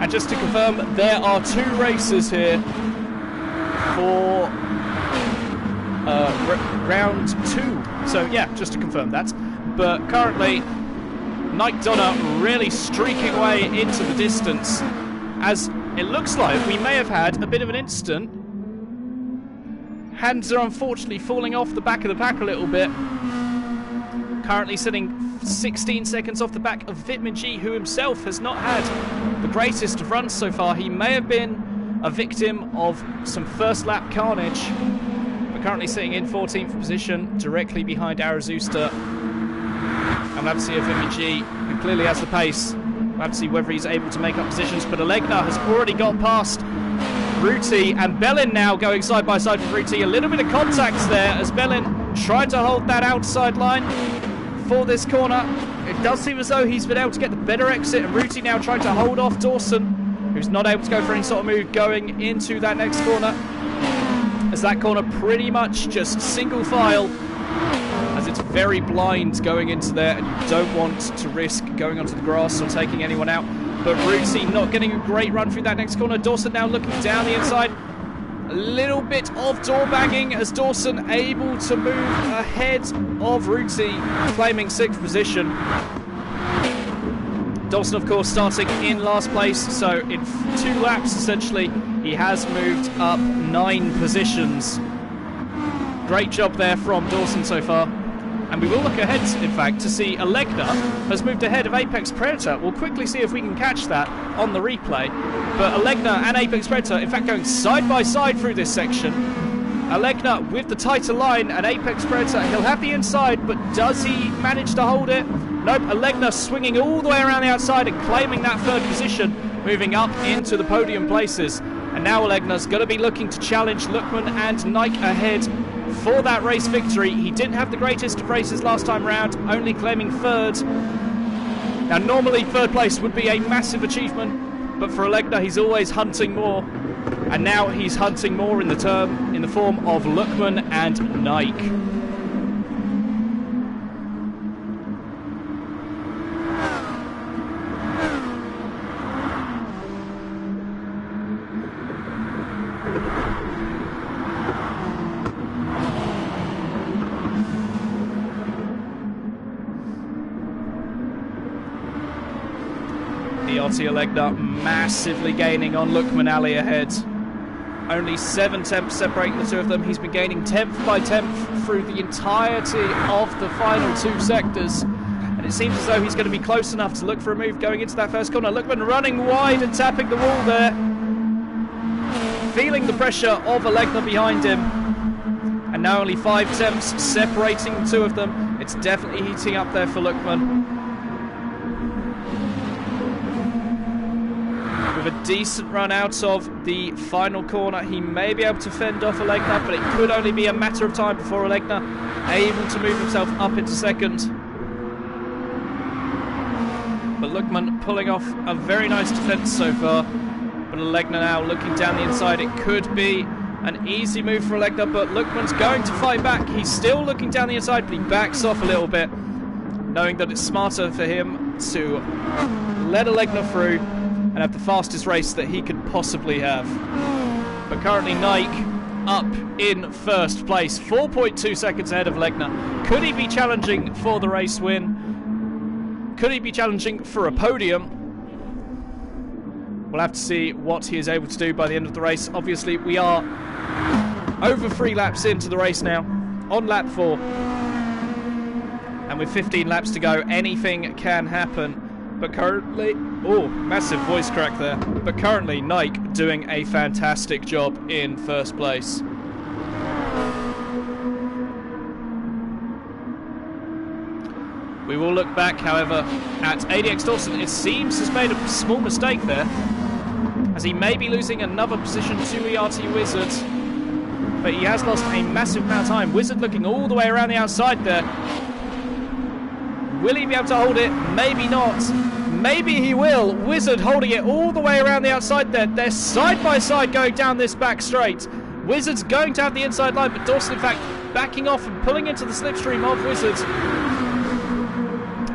And just to confirm, there are 2 races here for round 2. So, yeah, just to confirm that. But currently, Nike Donna really streaking away into the distance, as it looks like we may have had a bit of an incident. Hands are unfortunately falling off the back of the pack a little bit. Currently sitting 16 seconds off the back of Vitamin G, who himself has not had the greatest of runs so far. He may have been a victim of some first lap carnage. We're currently sitting in 14th position, directly behind Arazusta. And we'll have to see if Vitamin G, who clearly has the pace, we'll have to see whether he's able to make up positions. But Alegna has already got past Ruti, and Bellin now going side by side with Ruti. A little bit of contacts there as Bellin tried to hold that outside line for this corner. It does seem as though he's been able to get the better exit, and Ruti now trying to hold off Dawson, who's not able to go for any sort of move going into that next corner, as that corner pretty much just single file, as it's very blind going into there, and you don't want to risk going onto the grass or taking anyone out. But Ruti not getting a great run through that next corner. Dawson now looking down the inside. A little bit of door banging as Dawson able to move ahead of Ruti, claiming 6th position. Dawson, of course, starting in last place, so in 2 laps, essentially, he has moved up 9 positions. Great job there from Dawson so far. And we will look ahead, in fact, to see Alegna has moved ahead of Apex Predator. We'll quickly see if we can catch that on the replay. But Alegna and Apex Predator, in fact, going side by side through this section. Alegna with the tighter line, and Apex Predator, he'll have the inside, but does he manage to hold it? Nope, Alegna swinging all the way around the outside and claiming that 3rd position, moving up into the podium places. And now Alegna's going to be looking to challenge Lookman and Nike ahead for that race victory. He didn't have the greatest of races last time round, only claiming 3rd. Now, normally 3rd place would be a massive achievement, but for Alegna, he's always hunting more. And now he's hunting more in the form of Lookman and Nike. Alegna massively gaining on Lookman Ali ahead. Only 7 tenths separating the 2 of them. He's been gaining 10th by 10th through the entirety of the final 2 sectors. And it seems as though he's going to be close enough to look for a move going into that first corner. Lookman running wide and tapping the wall there. Feeling the pressure of Alegna behind him. And now only 5 tenths separating the 2 of them. It's definitely heating up there for Lookman. With a decent run out of the final corner, he may be able to fend off Alegna, but it could only be a matter of time before Alegna able to move himself up into 2nd. But Lookman pulling off a very nice defence so far. But Alegna now looking down the inside. It could be an easy move for Alegna, but Lookman's going to fight back. He's still looking down the inside, but he backs off a little bit, knowing that it's smarter for him to let Alegna through and have the fastest race that he could possibly have. But currently Nike up in 1st place, 4.2 seconds ahead of Alegna. Could he be challenging for the race win? Could he be challenging for a podium? We'll have to see what he is able to do by the end of the race. Obviously, we are over 3 laps into the race now, on lap 4. And with 15 laps to go, anything can happen. But currently... Oh, massive voice crack there. But currently, Nike doing a fantastic job in first place. We will look back, however, at ADX Dawson. It seems has made a small mistake there, as he may be losing another position to ERT Wizard. But he has lost a massive amount of time. Wizard looking all the way around the outside there. Will he be able to hold it? Maybe not. Maybe he will. Wizard holding it all the way around the outside there. They're side by side going down this back straight. Wizard's going to have the inside line, but Dawson, in fact, backing off and pulling into the slipstream of Wizard.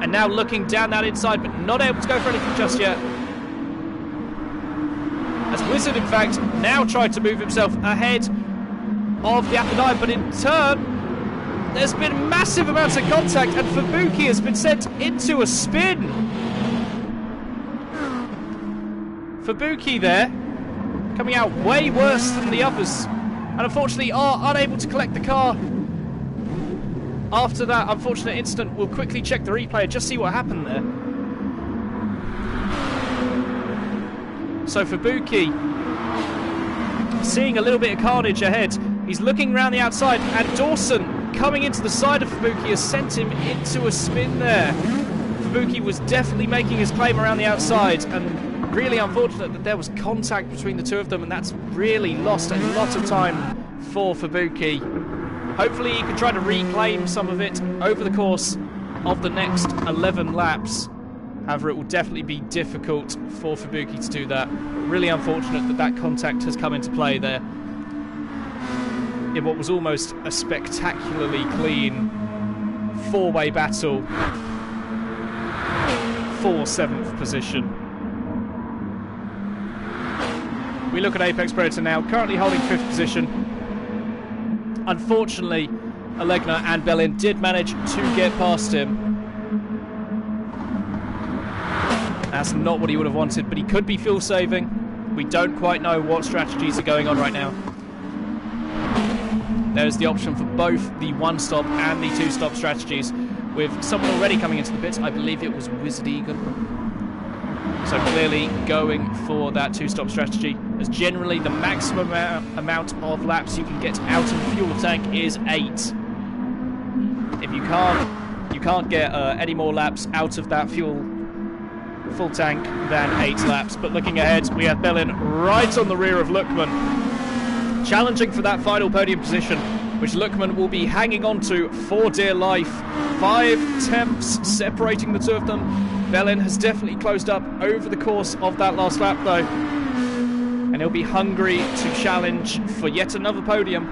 And now looking down that inside, but not able to go for anything just yet. As Wizard, in fact, now tried to move himself ahead of the upper line, but in turn, there's been massive amounts of contact, and Fubuki has been sent into a spin. Fubuki there, coming out way worse than the others, and unfortunately are unable to collect the car. After that unfortunate incident, we'll quickly check the replay and just see what happened there. So Fubuki, seeing a little bit of carnage ahead, he's looking around the outside, and Dawson, coming into the side of Fubuki, has sent him into a spin there. Fubuki was definitely making his claim around the outside, and really unfortunate that there was contact between the two of them, and that's really lost a lot of time for Fubuki. Hopefully he can try to reclaim some of it over the course of the next 11 laps. However, it will definitely be difficult for Fubuki to do that. Really unfortunate that that contact has come into play there in what was almost a spectacularly clean four-way battle for 7th position. We look at Apex Predator now, currently holding 5th position. Unfortunately, Alegna and Bellin did manage to get past him. That's not what he would have wanted, but he could be fuel saving. We don't quite know what strategies are going on right now. There's the option for both the one-stop and the two-stop strategies, with someone already coming into the pits. I believe it was Wizard Egan. So clearly going for that two-stop strategy, as generally the maximum amount of laps you can get out of the fuel tank is 8. If you can't get any more laps out of that full tank than 8 laps. But looking ahead, we have Bellin right on the rear of Lookman, challenging for that final podium position, which Lookman will be hanging on to for dear life. 5 tenths separating the two of them. Bellin has definitely closed up over the course of that last lap though, and he'll be hungry to challenge for yet another podium.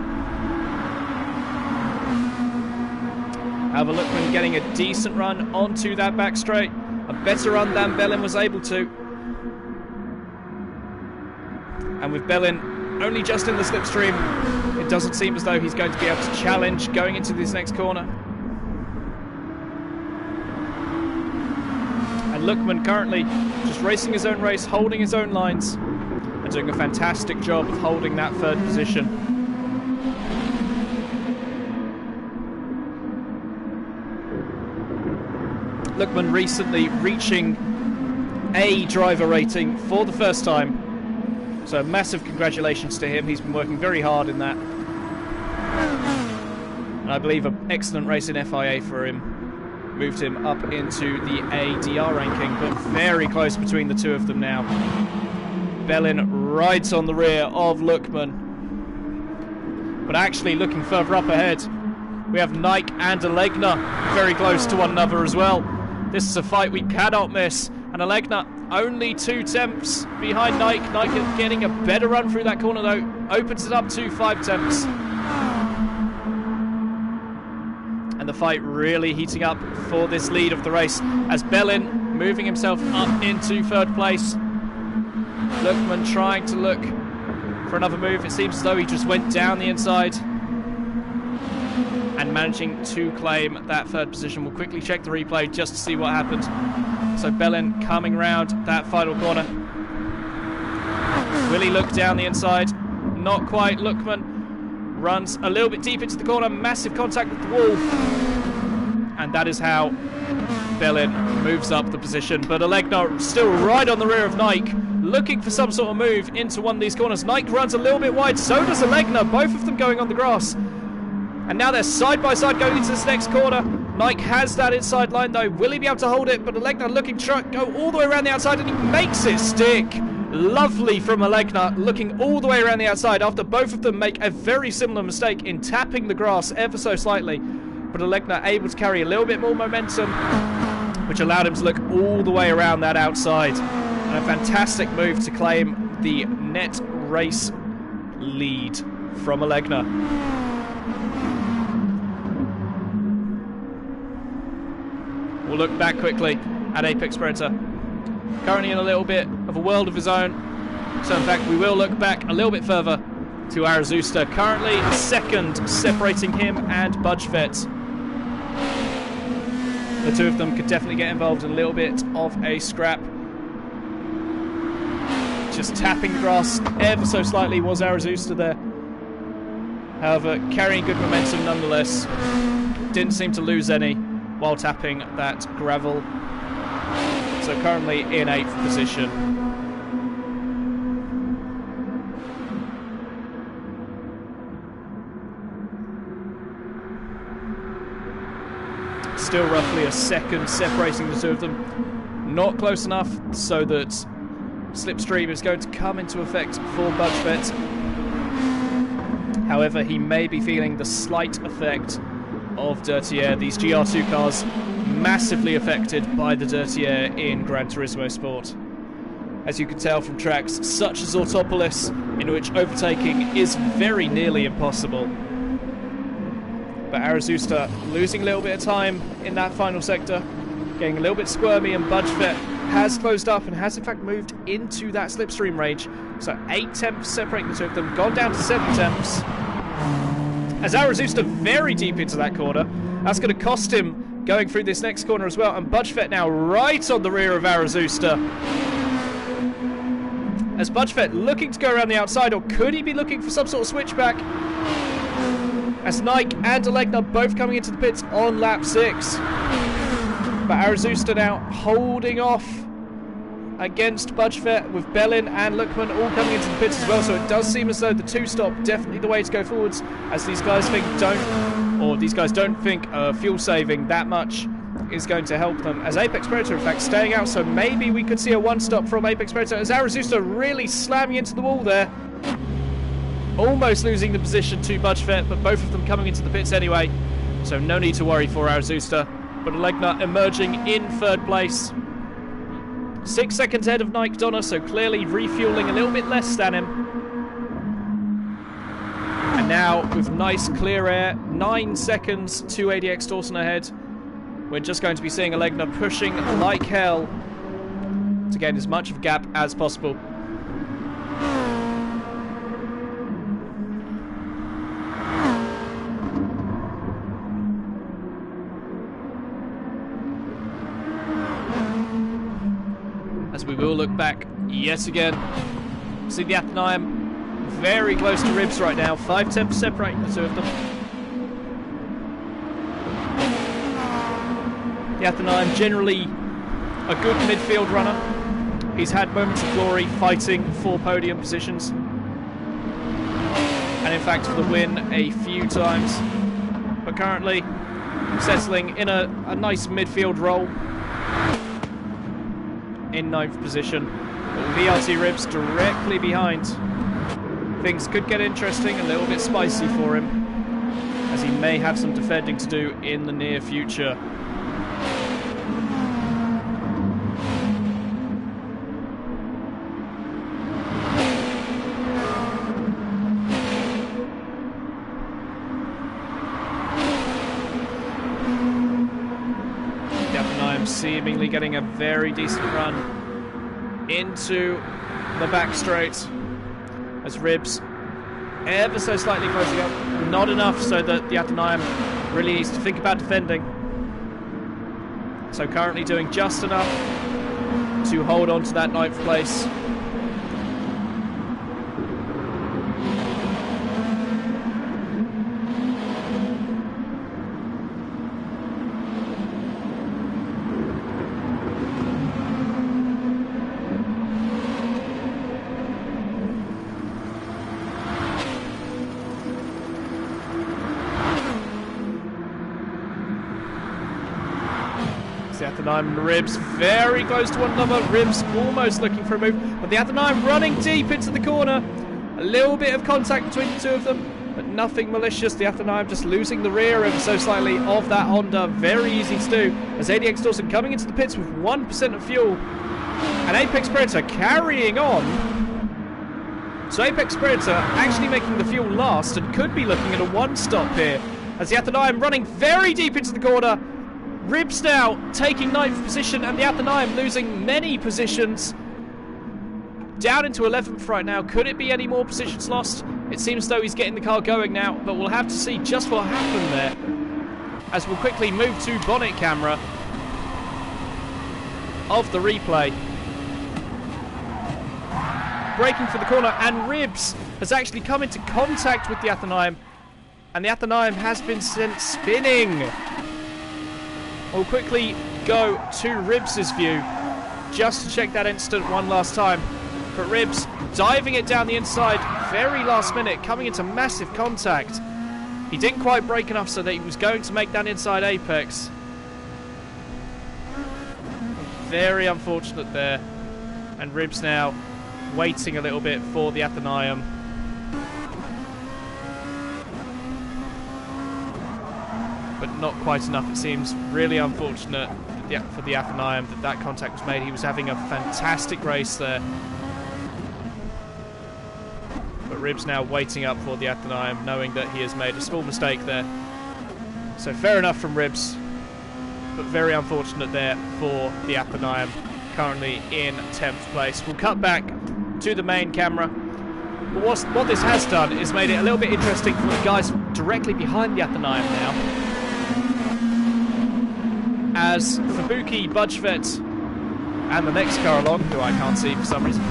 However, Lookman getting a decent run onto that back straight, a better run than Bellin was able to. And with Bellin only just in the slipstream, it doesn't seem as though he's going to be able to challenge going into this next corner. And Lookman currently just racing his own race, holding his own lines, and doing a fantastic job of holding that 3rd position. Lookman recently reaching A driver rating for the first time, so massive congratulations to him. He's been working very hard in that, and I believe an excellent race in FIA for him moved him up into the ADR ranking, but very close between the two of them now. Bellin right on the rear of Lookman, but actually looking further up ahead, we have Nike and Alegna very close to one another as well. This is a fight we cannot miss, and Alegna only 2 tenths behind Nike. Nike getting a better run through that corner though, opens it up to 5 tenths. And the fight really heating up for this lead of the race, as Bellin moving himself up into 3rd place. Lookman trying to look for another move. It seems as though he just went down the inside and managing to claim that 3rd position. We'll quickly check the replay just to see what happened. So Bellin coming round that final corner. Will he look down the inside? Not quite. Lookman runs a little bit deep into the corner, massive contact with the wall, and that is how Bellin moves up the position, but Alegna still right on the rear of Nike, looking for some sort of move into one of these corners. Nike runs a little bit wide, so does Alegna, both of them going on the grass. And now they're side by side going into this next corner. Nike has that inside line though. Will he be able to hold it? But Alegna looking to go all the way around the outside, and he makes it stick. Lovely from Alegna, looking all the way around the outside after both of them make a very similar mistake in tapping the grass ever so slightly. But Alegna able to carry a little bit more momentum, which allowed him to look all the way around that outside. And a fantastic move to claim the net race lead from Alegna. We'll look back quickly at Apex Predator. Currently in a little bit of a world of his own. So in fact we will look back a little bit further to Arazusta. Currently second, separating him and Budgevet. The two of them could definitely get involved in a little bit of a scrap. Just tapping the grass ever so slightly was Arazusta there. However, carrying good momentum nonetheless. Didn't seem to lose any while tapping that gravel. So currently in 8th position. Still roughly a second separating the two of them. Not close enough so that slipstream is going to come into effect for Budgevet. However, he may be feeling the slight effect of dirty air. These GR2 cars massively affected by the dirty air in Gran Turismo Sport. As you can tell from tracks such as Autopolis, in which overtaking is very nearly impossible. But Arazusta losing a little bit of time in that final sector, getting a little bit squirmy, and Budgevet has closed up and has in fact moved into that slipstream range. So 8 tenths separating the two of them, gone down to 7 tenths. As Arazusta very deep into that corner, that's going to cost him going through this next corner as well. And Budgevet now right on the rear of Arazusta. As Budgevet looking to go around the outside, or could he be looking for some sort of switchback? As Nike and Alegna both coming into the pits on lap 6. But Arazusta now holding off against Budgevet, with Bellin and Lookman all coming into the pits as well. So it does seem as though the 2-stop definitely the way to go forwards, as these guys don't think fuel saving that much is going to help them. As Apex Predator in fact staying out, so maybe we could see a 1-stop from Apex Predator, as Arazusta really slamming into the wall there. Almost losing the position to Budgevet, but both of them coming into the pits anyway, so no need to worry for Arazusta. But Alegna emerging in 3rd place. 6 seconds ahead of Nike Donna, so clearly refueling a little bit less than him. And now, with nice clear air, 9 seconds to ADX Dawson ahead. We're just going to be seeing Alegna pushing like hell to gain as much of a gap as possible. As we will look back yet again. See the Athenaeum very close to Ribs right now. 5 tenths separating the two of them. The Athenaeum generally a good midfield runner. He's had moments of glory fighting for podium positions. And in fact for the win a few times. But currently settling in a nice midfield role. In 9th position. VRT Ribs directly behind. Things could get interesting, a little bit spicy for him, as he may have some defending to do in the near future. Seemingly getting a very decent run into the back straight, as Ribs ever so slightly closing up, not enough so that the Athenaeum really needs to think about defending. So currently doing just enough to hold on to that 9th place. Athenaeum and Ribs very close to one another. Ribs almost looking for a move, but the Athenaeum running deep into the corner. A little bit of contact between the two of them, but nothing malicious. The Athenaeum just losing the rear ever so slightly of that Honda. Very easy to do. As ADX Dawson coming into the pits with 1% of fuel. And Apex Predator carrying on. So Apex Predator actually making the fuel last and could be looking at a one-stop here. As the Athenaeum running very deep into the corner. Ribs now taking 9th position and the Athenaeum losing many positions. Down into 11th right now. Could it be any more positions lost? It seems though he's getting the car going now, but we'll have to see just what happened there. As we'll quickly move to bonnet camera of the replay. Braking for the corner, and Ribs has actually come into contact with the Athenaeum, and the Athenaeum has been sent spinning. We'll quickly go to Ribs' view just to check that incident one last time. But Ribs diving it down the inside, very last minute, coming into massive contact. He didn't quite brake enough so that he was going to make that inside apex. Very unfortunate there. And Ribs now waiting a little bit for the Athenaeum. But not quite enough, it seems. Really unfortunate for the Athenaeum that contact was made. He was having a fantastic race there. But Ribs now waiting up for the Athenaeum, knowing that he has made a small mistake there. So fair enough from Ribs, but very unfortunate there for the Athenaeum, currently in 10th place. We'll cut back to the main camera. But what this has done is made it a little bit interesting for the guys directly behind the Athenaeum now. As Fabuki, Budgevet, and the next car along, who I can't see for some reason,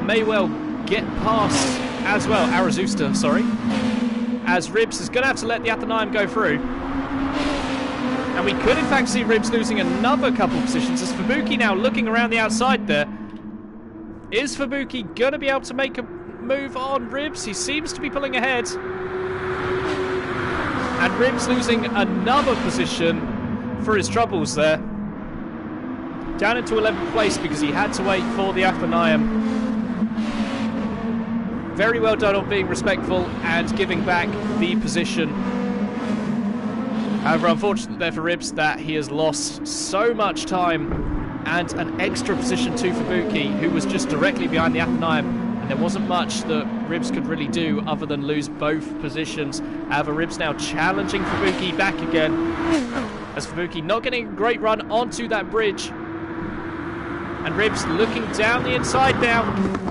may well get past as well. Arazusta, sorry. As Ribs is going to have to let the Athenaeum go through. And we could in fact see Ribs losing another couple positions as Fabuki now looking around the outside there. Is Fabuki going to be able to make a move on Ribs? He seems to be pulling ahead. And Ribs losing another position for his troubles there. Down into 11th place because he had to wait for the Athenaeum. Very well done on being respectful and giving back the position. However, unfortunate there for Ribs that he has lost so much time and an extra position to Fabuki, who was just directly behind the Athenaeum, and there wasn't much that Ribs could really do other than lose both positions. However, Ribs now challenging Fabuki back again, as Fabuki not getting a great run onto that bridge. And Ribs looking down the inside now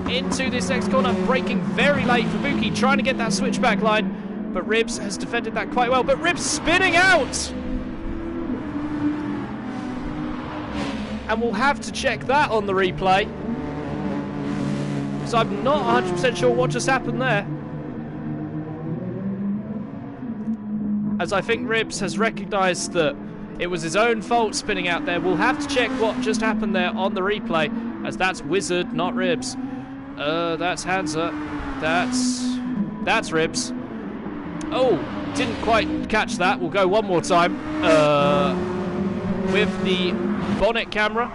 into this next corner, braking very late. Fabuki trying to get that switchback line, but Ribs has defended that quite well. But Ribs spinning out! And we'll have to check that on the replay, because I'm not 100% sure what just happened there. As I think Ribs has recognised that it was his own fault spinning out there. We'll have to check what just happened there on the replay, as that's Wizard, not Ribs. That's Hansa. That's Ribs. Oh, didn't quite catch that. We'll go one more time. With the bonnet camera.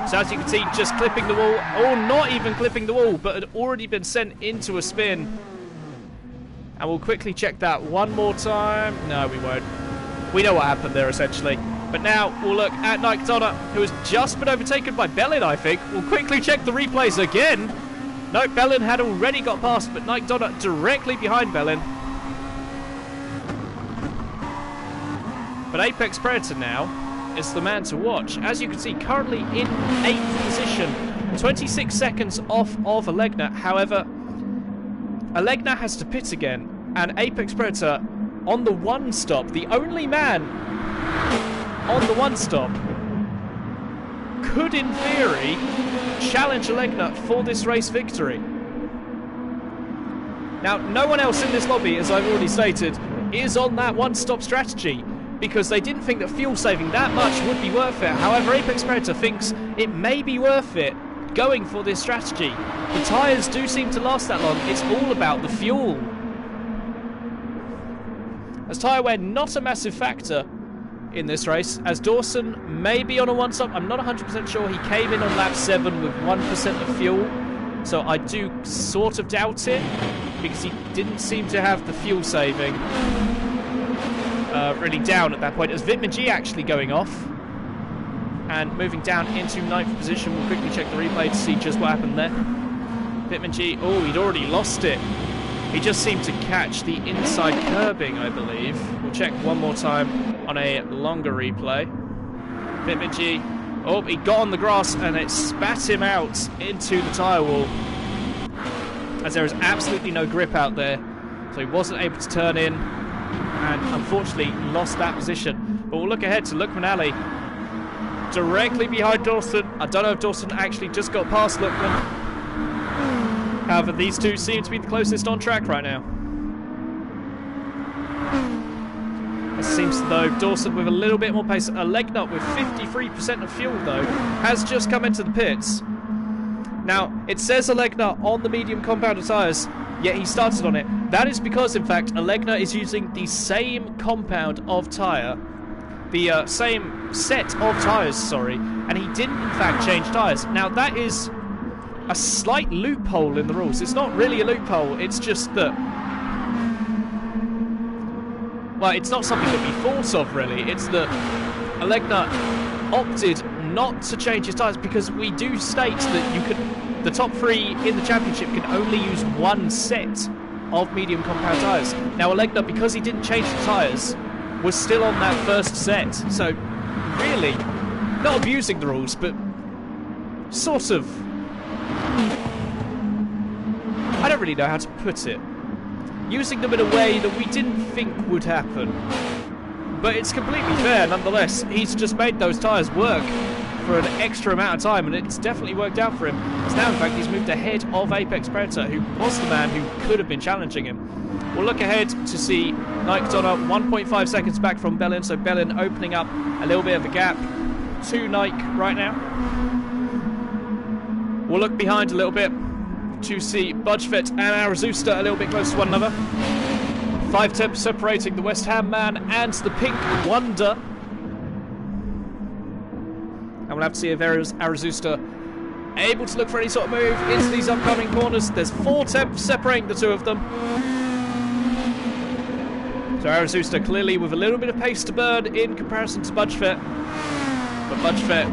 So as you can see, just clipping the wall, or not even clipping the wall, but had already been sent into a spin. And we'll quickly check that one more time. No, we won't. We know what happened there, essentially. But now we'll look at Nike Donna, who has just been overtaken by Bellin, I think. We'll quickly check the replays again. No, Bellin had already got past, but Nike Donna directly behind Bellin. But Apex Predator now is the man to watch. As you can see, currently in 8th position. 26 seconds off of Alegna. However, Alegna has to pit again. And Apex Predator on the one stop, the only man on the one stop, could in theory challenge Alegna for this race victory. Now, no one else in this lobby, as I've already stated, is on that one stop strategy, because they didn't think that fuel saving that much would be worth it. However, Apex Predator thinks it may be worth it going for this strategy. The tyres do seem to last that long. It's all about the fuel. as tyre wear not a massive factor in this race, as Dawson may be on a one-stop. I'm not 100% sure. He came in on lap 7 with 1% of fuel, so I do sort of doubt it, because he didn't seem to have the fuel saving really down at that point. As Vitman G actually going off and moving down into 9th position. We'll quickly check the replay to see just what happened there. Vitman G, oh, he'd already lost it. He just seemed to catch the inside curbing, I believe. We'll check one more time on a longer replay. Vitman G, oh, he got on the grass and it spat him out into the tyre wall, as there is absolutely no grip out there, so he wasn't able to turn in and unfortunately lost that position. But we'll look ahead to Lookman Alley, directly behind Dawson. I don't know if Dawson actually just got past Lookman. However, these two seem to be the closest on track right now. It seems as though Dawson with a little bit more pace. Legner with 53% of fuel, though, has just come into the pits. Now, it says Legner on the medium compounded tyres, yet he started on it. That is because, in fact, Legner is using the same compound of tyre, the same set of tyres, sorry, and he didn't, in fact, change tyres. Now, that is a slight loophole in the rules. It's not really a loophole, it's just that, well, it's not something that we thought of, really. It's that Legner opted not to change his tyres, because we do state that you can, the top 3 in the championship can only use one set of medium compound tyres. Now, Legner, because he didn't change the tyres, was still on that first set. So, really, not abusing the rules, but sort of, I don't really know how to put it, using them in a way that we didn't think would happen. But it's completely fair nonetheless. He's just made those tyres work for an extra amount of time, and it's definitely worked out for him. As now, in fact, he's moved ahead of Apex Predator, who was the man who could have been challenging him. We'll look ahead to see Nike Donner 1.5 seconds back from Bellin, so Bellin opening up a little bit of a gap to Nike right now. We'll look behind a little bit to see Budgefett and Arazusta a little bit close to one another. 5 tenths separating the West Ham man and the Pink Wonder. And we'll have to see if Arazusta able to look for any sort of move into these upcoming corners. There's 4 tenths separating the two of them. So Arazusta clearly with a little bit of pace to burn in comparison to Budgefett. But Budgefett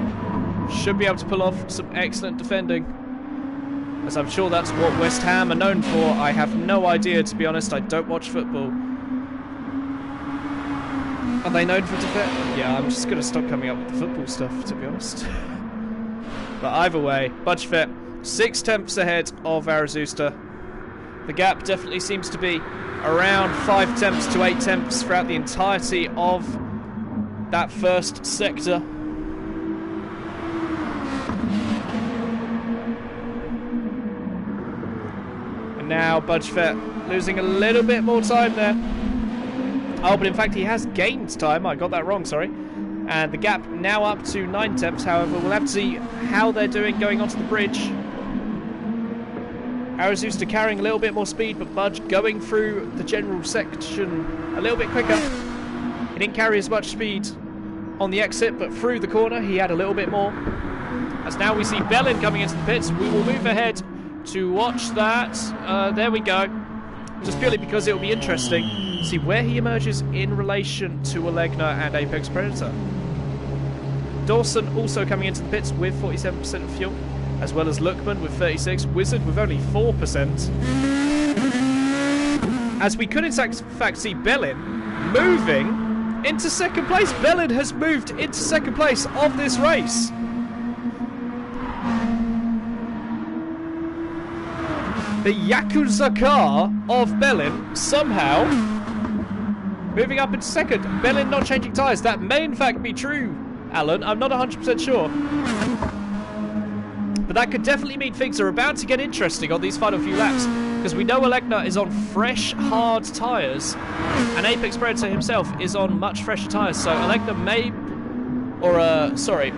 should be able to pull off some excellent defending, as I'm sure that's what West Ham are known for. I have no idea, to be honest. I don't watch football. Are they known for defense? Yeah, I'm just going to stop coming up with the football stuff, to be honest. But either way, Budgefett 6 tenths ahead of Arazusta. The gap definitely seems to be around 5 tenths to 8 tenths throughout the entirety of that first sector. And now Budgefett losing a little bit more time there. Oh, but in fact he has gained time. I got that wrong, sorry. And the gap now up to 9 tenths. However, we'll have to see how they're doing going onto the bridge. Arazusta carrying a little bit more speed, but Budge going through the general section a little bit quicker. He didn't carry as much speed on the exit, but through the corner he had a little bit more. As now we see Bellin coming into the pits. We will move ahead to watch that. There we go. Just purely because it will be interesting to see where he emerges in relation to Alegna and Apex Predator. Dawson also coming into the pits with 47% of fuel, as well as Lookman with 36, Wizard with only 4%. As we could in fact see Bellin moving into second place. Bellin has moved into second place of this race. The Yakuza car of Bellin somehow moving up into second. Bellin not changing tyres. That may in fact be true, Alan. I'm not 100% sure. But that could definitely mean things are about to get interesting on these final few laps, because we know Alegna is on fresh, hard tyres, and Apex Predator himself is on much fresher tyres. So Alegna may, or sorry,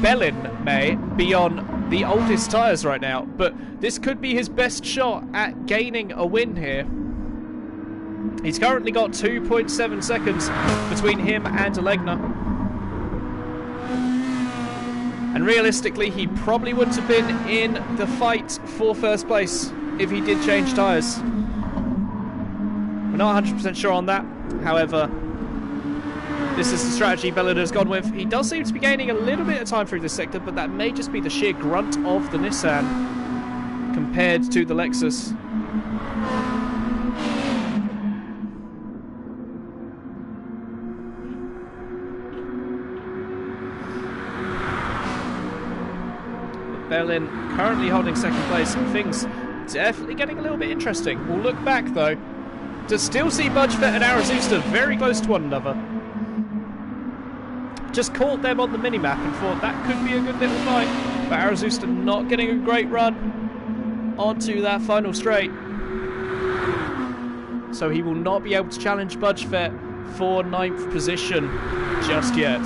Bellin may be on the oldest tyres right now, but this could be his best shot at gaining a win here. He's currently got 2.7 seconds between him and Alegna. And realistically, he probably wouldn't have been in the fight for first place if he did change tyres. We're not 100% sure on that. However, this is the strategy Bellin has gone with. He does seem to be gaining a little bit of time through this sector, but that may just be the sheer grunt of the Nissan compared to the Lexus. Bellin currently holding second place. Things definitely getting a little bit interesting. We'll look back though to still see Budgefett and Arazusta very close to one another. Just caught them on the minimap and thought that could be a good little fight, but Arazusta not getting a great run onto that final straight. So he will not be able to challenge Budgefett for 9th position just yet.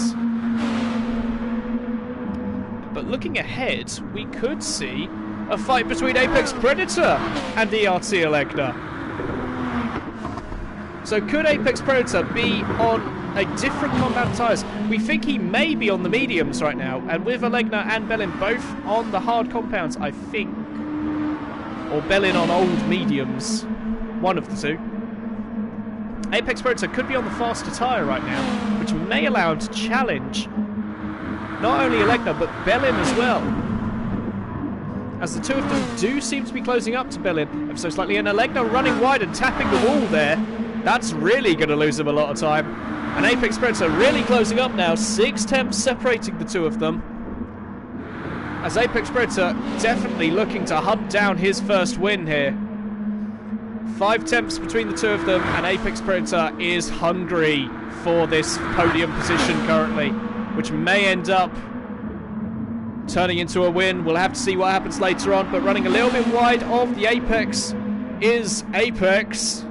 But looking ahead, we could see a fight between Apex Predator and ERT Alegna. So could Apex Predator be on a different compound tyres? We think he may be on the mediums right now, and with Alegna and Bellin both on the hard compounds, I think. Or Bellin on old mediums. One of the two. Apex Predator could be on the faster tyre right now, which may allow him to challenge not only Alegna, but Bellin as well. As the two of them do seem to be closing up to Bellin ever so slightly, and Alegna running wide and tapping the wall there. That's really going to lose him a lot of time. And Apex Predator really closing up now. 6 tenths separating the two of them. As Apex Predator definitely looking to hunt down his first win here. 5 tenths between the two of them, and Apex Predator is hungry for this podium position currently, which may end up turning into a win. We'll have to see what happens later on, but running a little bit wide of the Apex is Apex.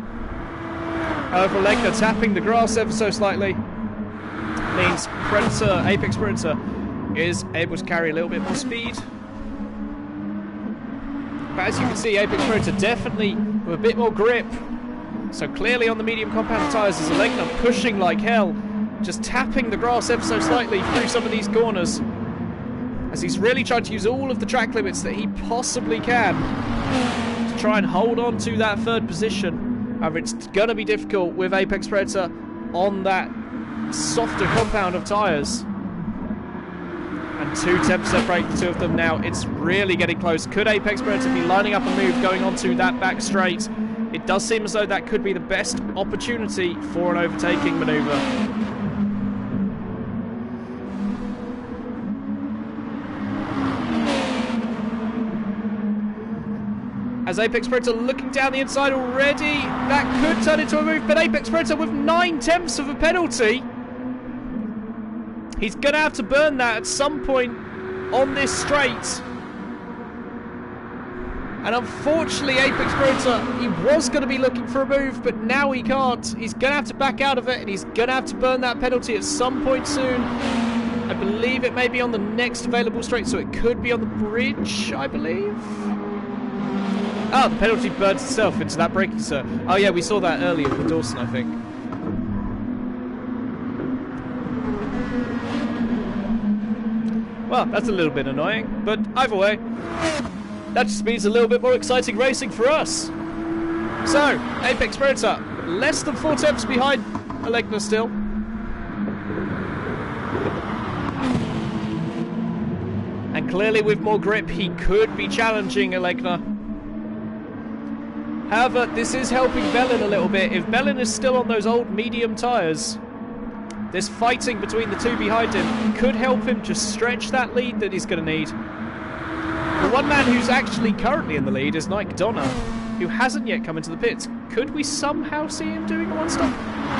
However, Alegna tapping the grass ever so slightly means Apex Predator is able to carry a little bit more speed. But as you can see, Apex Predator definitely with a bit more grip. So clearly on the medium compound tyres is Alegna pushing like hell, just tapping the grass ever so slightly through some of these corners, as he's really trying to use all of the track limits that he possibly can to try and hold on to that 3rd position. However, it's going to be difficult with Apex Predator on that softer compound of tyres. And 2 tenths separate the two of them now. It's really getting close. Could Apex Predator be lining up a move going onto that back straight? It does seem as though that could be the best opportunity for an overtaking manoeuvre. As Apex Predator looking down the inside already, that could turn into a move, but Apex Predator with 9 tenths of a penalty. He's going to have to burn that at some point on this straight. And unfortunately, Apex Predator, he was going to be looking for a move, but now he can't. He's going to have to back out of it, and he's going to have to burn that penalty at some point soon. I believe it may be on the next available straight, so it could be on the bridge, I believe. Oh, the penalty burns itself into that braking circuit. Oh yeah, we saw that earlier with Dawson, I think. Well, that's a little bit annoying, but either way, that just means a little bit more exciting racing for us. So, Apex Predator, less than 4 tenths behind Alegna still. And clearly with more grip, he could be challenging Alegna. However, this is helping Bellin a little bit. If Bellin is still on those old medium tyres, this fighting between the two behind him could help him just stretch that lead that he's going to need. The one man who's actually currently in the lead is Gr.2, who hasn't yet come into the pits. Could we somehow see him doing a one-stop?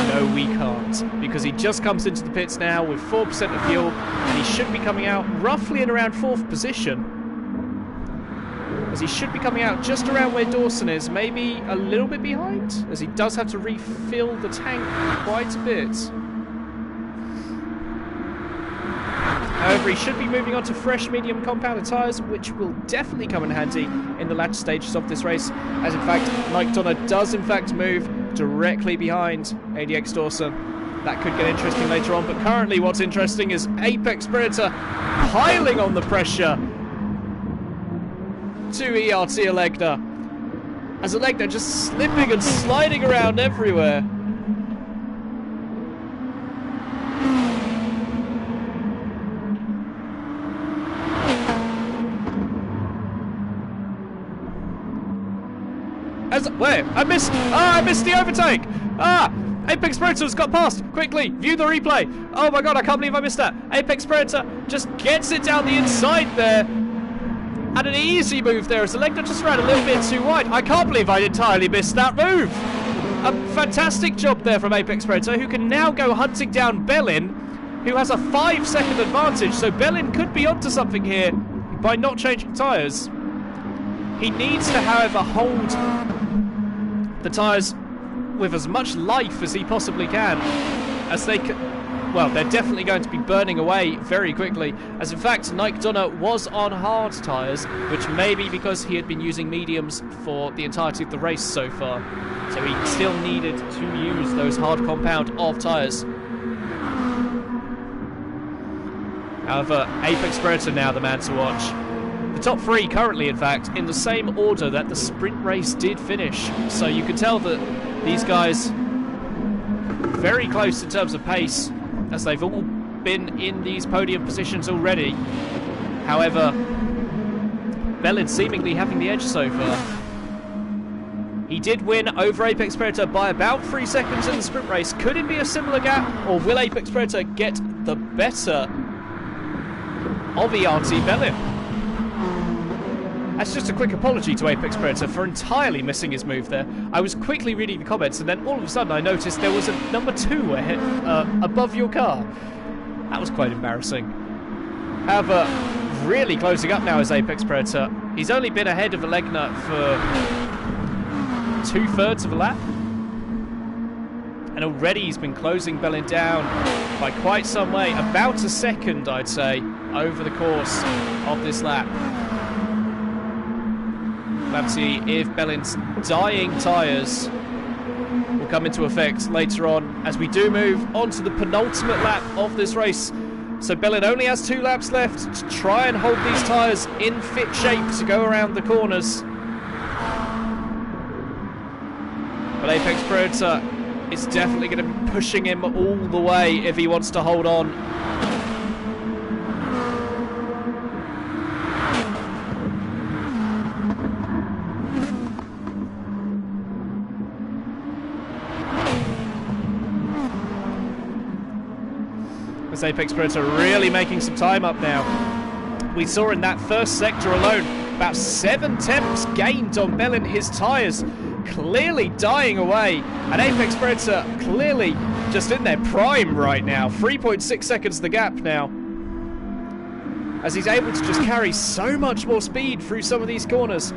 No, we can't, because he just comes into the pits now with 4% of fuel, and he should be coming out roughly in around 4th position. As he should be coming out just around where Dawson is, maybe a little bit behind, as he does have to refill the tank quite a bit. However, he should be moving on to fresh medium compounded tyres, which will definitely come in handy in the latter stages of this race, as in fact, Gr.2 does in fact move directly behind ADX Dawson. That could get interesting later on, but currently what's interesting is Apex Predator piling on the pressure to ERT Alegna, as Alegna just slipping and sliding around everywhere. Wait, I missed the overtake. Apex Predator's got past. Quickly, view the replay. Oh my god, I can't believe I missed that. Apex Predator just gets it down the inside there. And an easy move there as Alegna just ran a little bit too wide. I can't believe I entirely missed that move. A fantastic job there from Apex Predator, who can now go hunting down Bellin, who has a 5-second advantage. So Bellin could be onto something here by not changing tyres. He needs to, however, hold the tyres with as much life as he possibly can, as they well, they're definitely going to be burning away very quickly, as in fact Nike Donner was on hard tyres, which may be because he had been using mediums for the entirety of the race so far, so he still needed to use those hard compound of tyres. However, Apex Predator now the man to watch. The top three currently, in fact, in the same order that the sprint race did finish. So you can tell that these guys very close in terms of pace, as they've all been in these podium positions already. However, Bellin seemingly having the edge so far. He did win over Apex Predator by about 3 seconds in the sprint race. Could it be a similar gap, or will Apex Predator get the better of ERT Bellin? That's just a quick apology to Apex Predator for entirely missing his move there. I was quickly reading the comments, and then all of a sudden I noticed there was a number 2 ahead, above your car. That was quite embarrassing. However, really closing up now is Apex Predator. He's only been ahead of Alegna for 2/3 of a lap. And already he's been closing Bellin down by quite some way. About a second, I'd say, over the course of this lap. Let's see if Bellin's dying tyres will come into effect later on, as we do move on to the penultimate lap of this race. So Bellin only has 2 laps left to try and hold these tyres in fit shape to go around the corners. But Apex Predator is definitely going to be pushing him all the way if he wants to hold on. As Apex Predator really making some time up now. We saw in that first sector alone about 7 tenths gained on Bellin. His tyres clearly dying away, and Apex Predator clearly just in their prime right now. 3.6 seconds the gap now, as he's able to just carry so much more speed through some of these corners.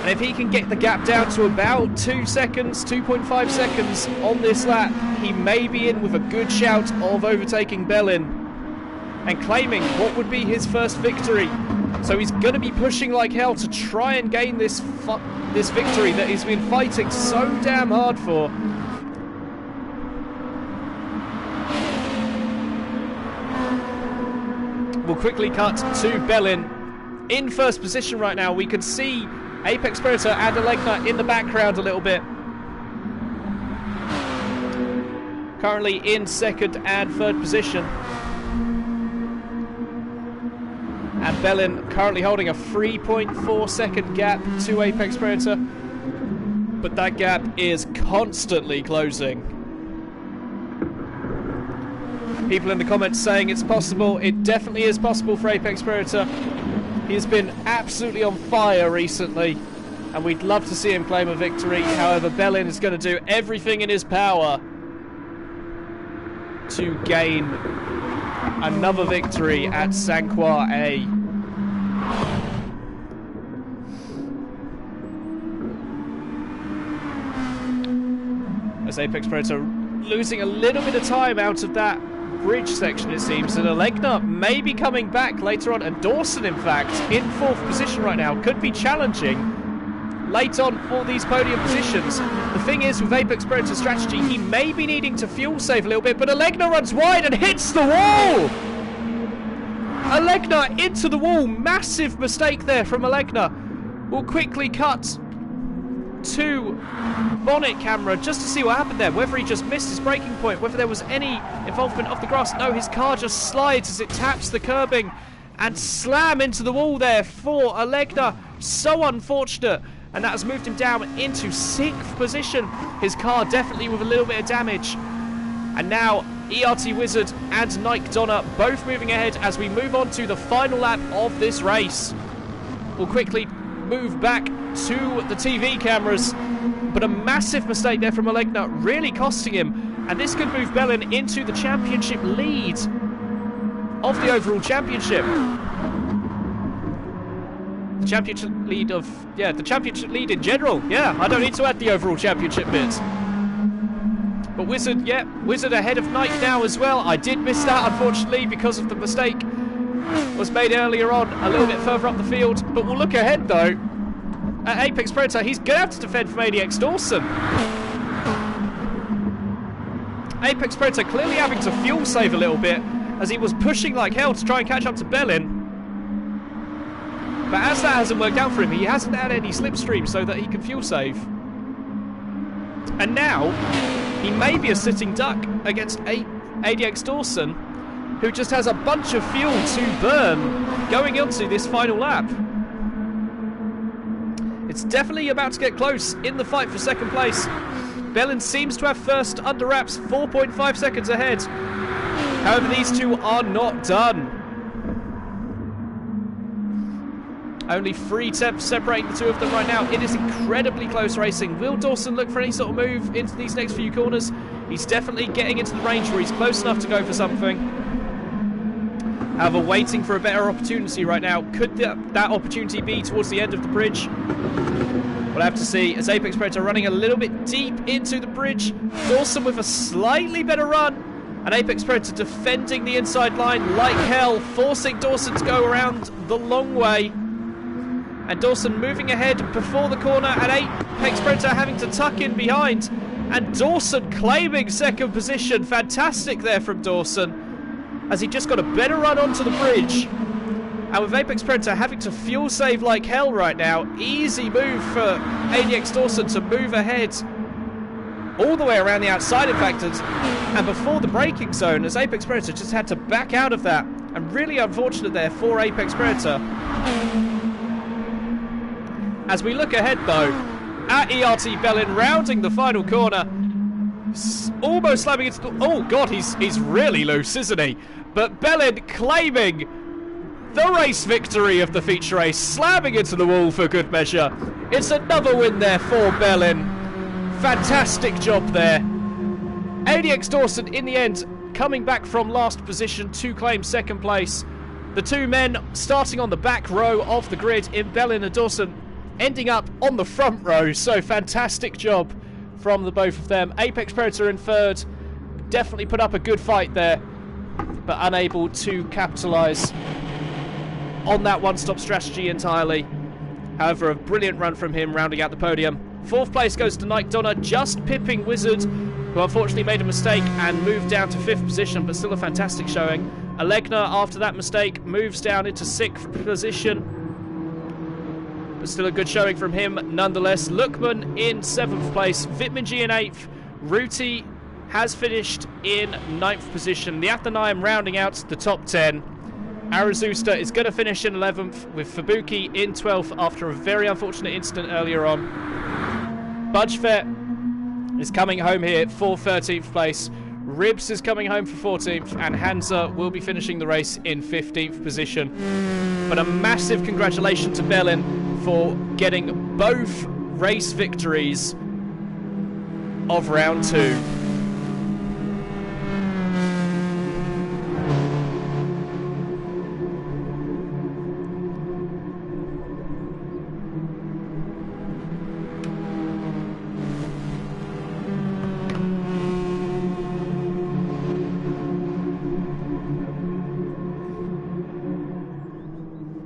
And if he can get the gap down to about 2 seconds, 2.5 seconds on this lap, he may be in with a good shout of overtaking Bellin and claiming what would be his first victory. So he's going to be pushing like hell to try and gain this victory that he's been fighting so damn hard for. We'll quickly cut to Bellin in first position right now. We can see Apex Predator and Alegna in the background a little bit. Currently in second and third position. And Bellin currently holding a 3.4 second gap to Apex Predator. But that gap is constantly closing. People in the comments saying it's possible. It definitely is possible for Apex Predator. He has been absolutely on fire recently, and we'd love to see him claim a victory. However, Bellin is going to do everything in his power to gain another victory at Sanquhar A. As Apex Predator losing a little bit of time out of that bridge section, it seems, and Alegna may be coming back later on, and Dawson, in fact, in fourth position right now, could be challenging late on for these podium positions. The thing is, with Apex Predator's strategy, he may be needing to fuel save a little bit, but Alegna runs wide and hits the wall! Alegna into the wall. Massive mistake there from Alegna. We'll quickly cut to bonnet camera just to see what happened there, whether he just missed his braking point, whether there was any involvement of the grass. No, his car just slides as it taps the curbing and slam into the wall there for Alegna. So unfortunate, and that has moved him down into 6th position. His car definitely with a little bit of damage. And now ERT Wizard and Nike Donna both moving ahead as we move on to the final lap of this race. We'll quickly move back to the TV cameras, but a massive mistake there from Alegna, really costing him, and this could move Bellin into the championship lead of the overall championship. The championship lead of, the championship lead in general. Yeah, I don't need to add the overall championship bit. But Wizard, Wizard ahead of Nike now as well. I did miss that, unfortunately, because of the mistake was made earlier on, a little bit further up the field. But we'll look ahead, though, at Apex Predator. He's going to have to defend from ADX Dawson. Apex Predator clearly having to fuel save a little bit, as he was pushing like hell to try and catch up to Bellin. But as that hasn't worked out for him, he hasn't had any slipstream so that he can fuel save. And now, he may be a sitting duck against ADX Dawson, who just has a bunch of fuel to burn going into this final lap. It's definitely about to get close in the fight for second place. Bellin seems to have first under wraps, 4.5 seconds ahead. However, these two are not done. Only 3 tenths separating the two of them right now. It is incredibly close racing. Will Dawson look for any sort of move into these next few corners? He's definitely getting into the range where he's close enough to go for something. However, waiting for a better opportunity right now. Could that opportunity be towards the end of the bridge? We'll have to see, as Apex Predator running a little bit deep into the bridge. Dawson with a slightly better run. And Apex Predator defending the inside line like hell, forcing Dawson to go around the long way. And Dawson moving ahead before the corner, and Apex Predator having to tuck in behind. And Dawson claiming second position. Fantastic there from Dawson, as he just got a better run onto the bridge. And with Apex Predator having to fuel save like hell right now, easy move for ADX Dawson to move ahead all the way around the outside, in fact, and before the braking zone, as Apex Predator just had to back out of that. And really unfortunate there for Apex Predator. As we look ahead, though, at ERT Bellin rounding the final corner, almost slamming into the... Oh, God, he's really loose, isn't he? But Bellin claiming the race victory of the feature race, slamming into the wall for good measure. It's another win there for Bellin. Fantastic job there. ADX Dawson, in the end, coming back from last position to claim second place. The two men starting on the back row of the grid in Bellin and Dawson, ending up on the front row. So fantastic job from the both of them. Apex Predator in third, definitely put up a good fight there, but unable to capitalise on that one-stop strategy entirely. However, a brilliant run from him rounding out the podium. Fourth place goes to Nike Donna, just pipping Wizard, who unfortunately made a mistake and moved down to 5th position, but still a fantastic showing. Alegna, after that mistake, moves down into 6th position, but still a good showing from him nonetheless. Lookman in 7th place, Vitmanji in 8th, Ruti has finished in 9th position. The Athanaim rounding out the top 10. Arazusta is going to finish in 11th, with Fabuki in 12th after a very unfortunate incident earlier on. Budgefet is coming home here for 13th place. Ribs is coming home for 14th, and Hansa will be finishing the race in 15th position. But a massive congratulations to Bellin for getting both race victories of round 2.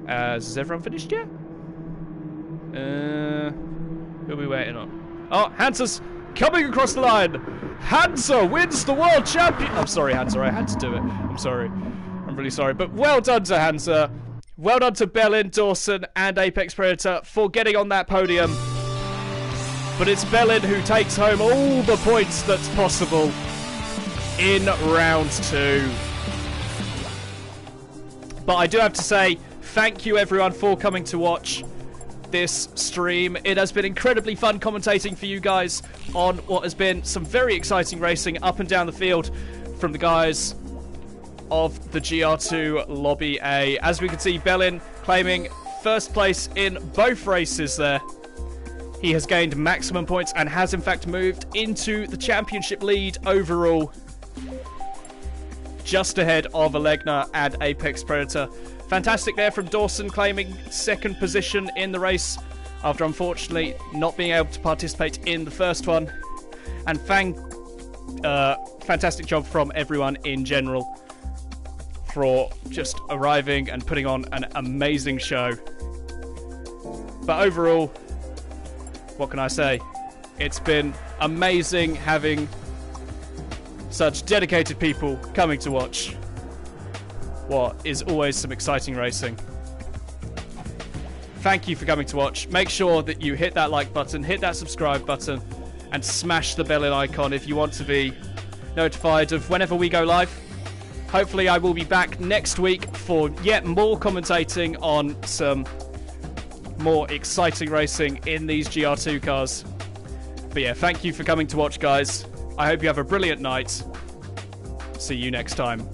Has everyone finished yet? Who are we waiting on? Oh, Hansa's coming across the line. Hansa wins the world champion. I'm sorry, Hansa. I had to do it. I'm sorry. I'm really sorry. But well done to Hansa. Well done to Bellin, Dawson, and Apex Predator for getting on that podium. But it's Bellin who takes home all the points that's possible in round 2. But I do have to say, thank you everyone for coming to watch this stream. It has been incredibly fun commentating for you guys on what has been some very exciting racing up and down the field from the guys of the GR2 Lobby A. As we can see, Bellin claiming first place in both races there. He has gained maximum points and has in fact moved into the championship lead overall, just ahead of Alegna and Apex Predator. Fantastic there from Dawson, claiming second position in the race after unfortunately not being able to participate in the first one. And fantastic job from everyone in general for just arriving and putting on an amazing show. But overall, what can I say? It's been amazing having such dedicated people coming to watch what is always some exciting racing. Thank you for coming to watch. Make sure that you hit that like button, hit that subscribe button, and smash the bell icon if you want to be notified of whenever we go live. Hopefully I will be back next week for yet more commentating on some more exciting racing in these GR2 cars. But yeah, thank you for coming to watch, guys. I hope you have a brilliant night. See you next time.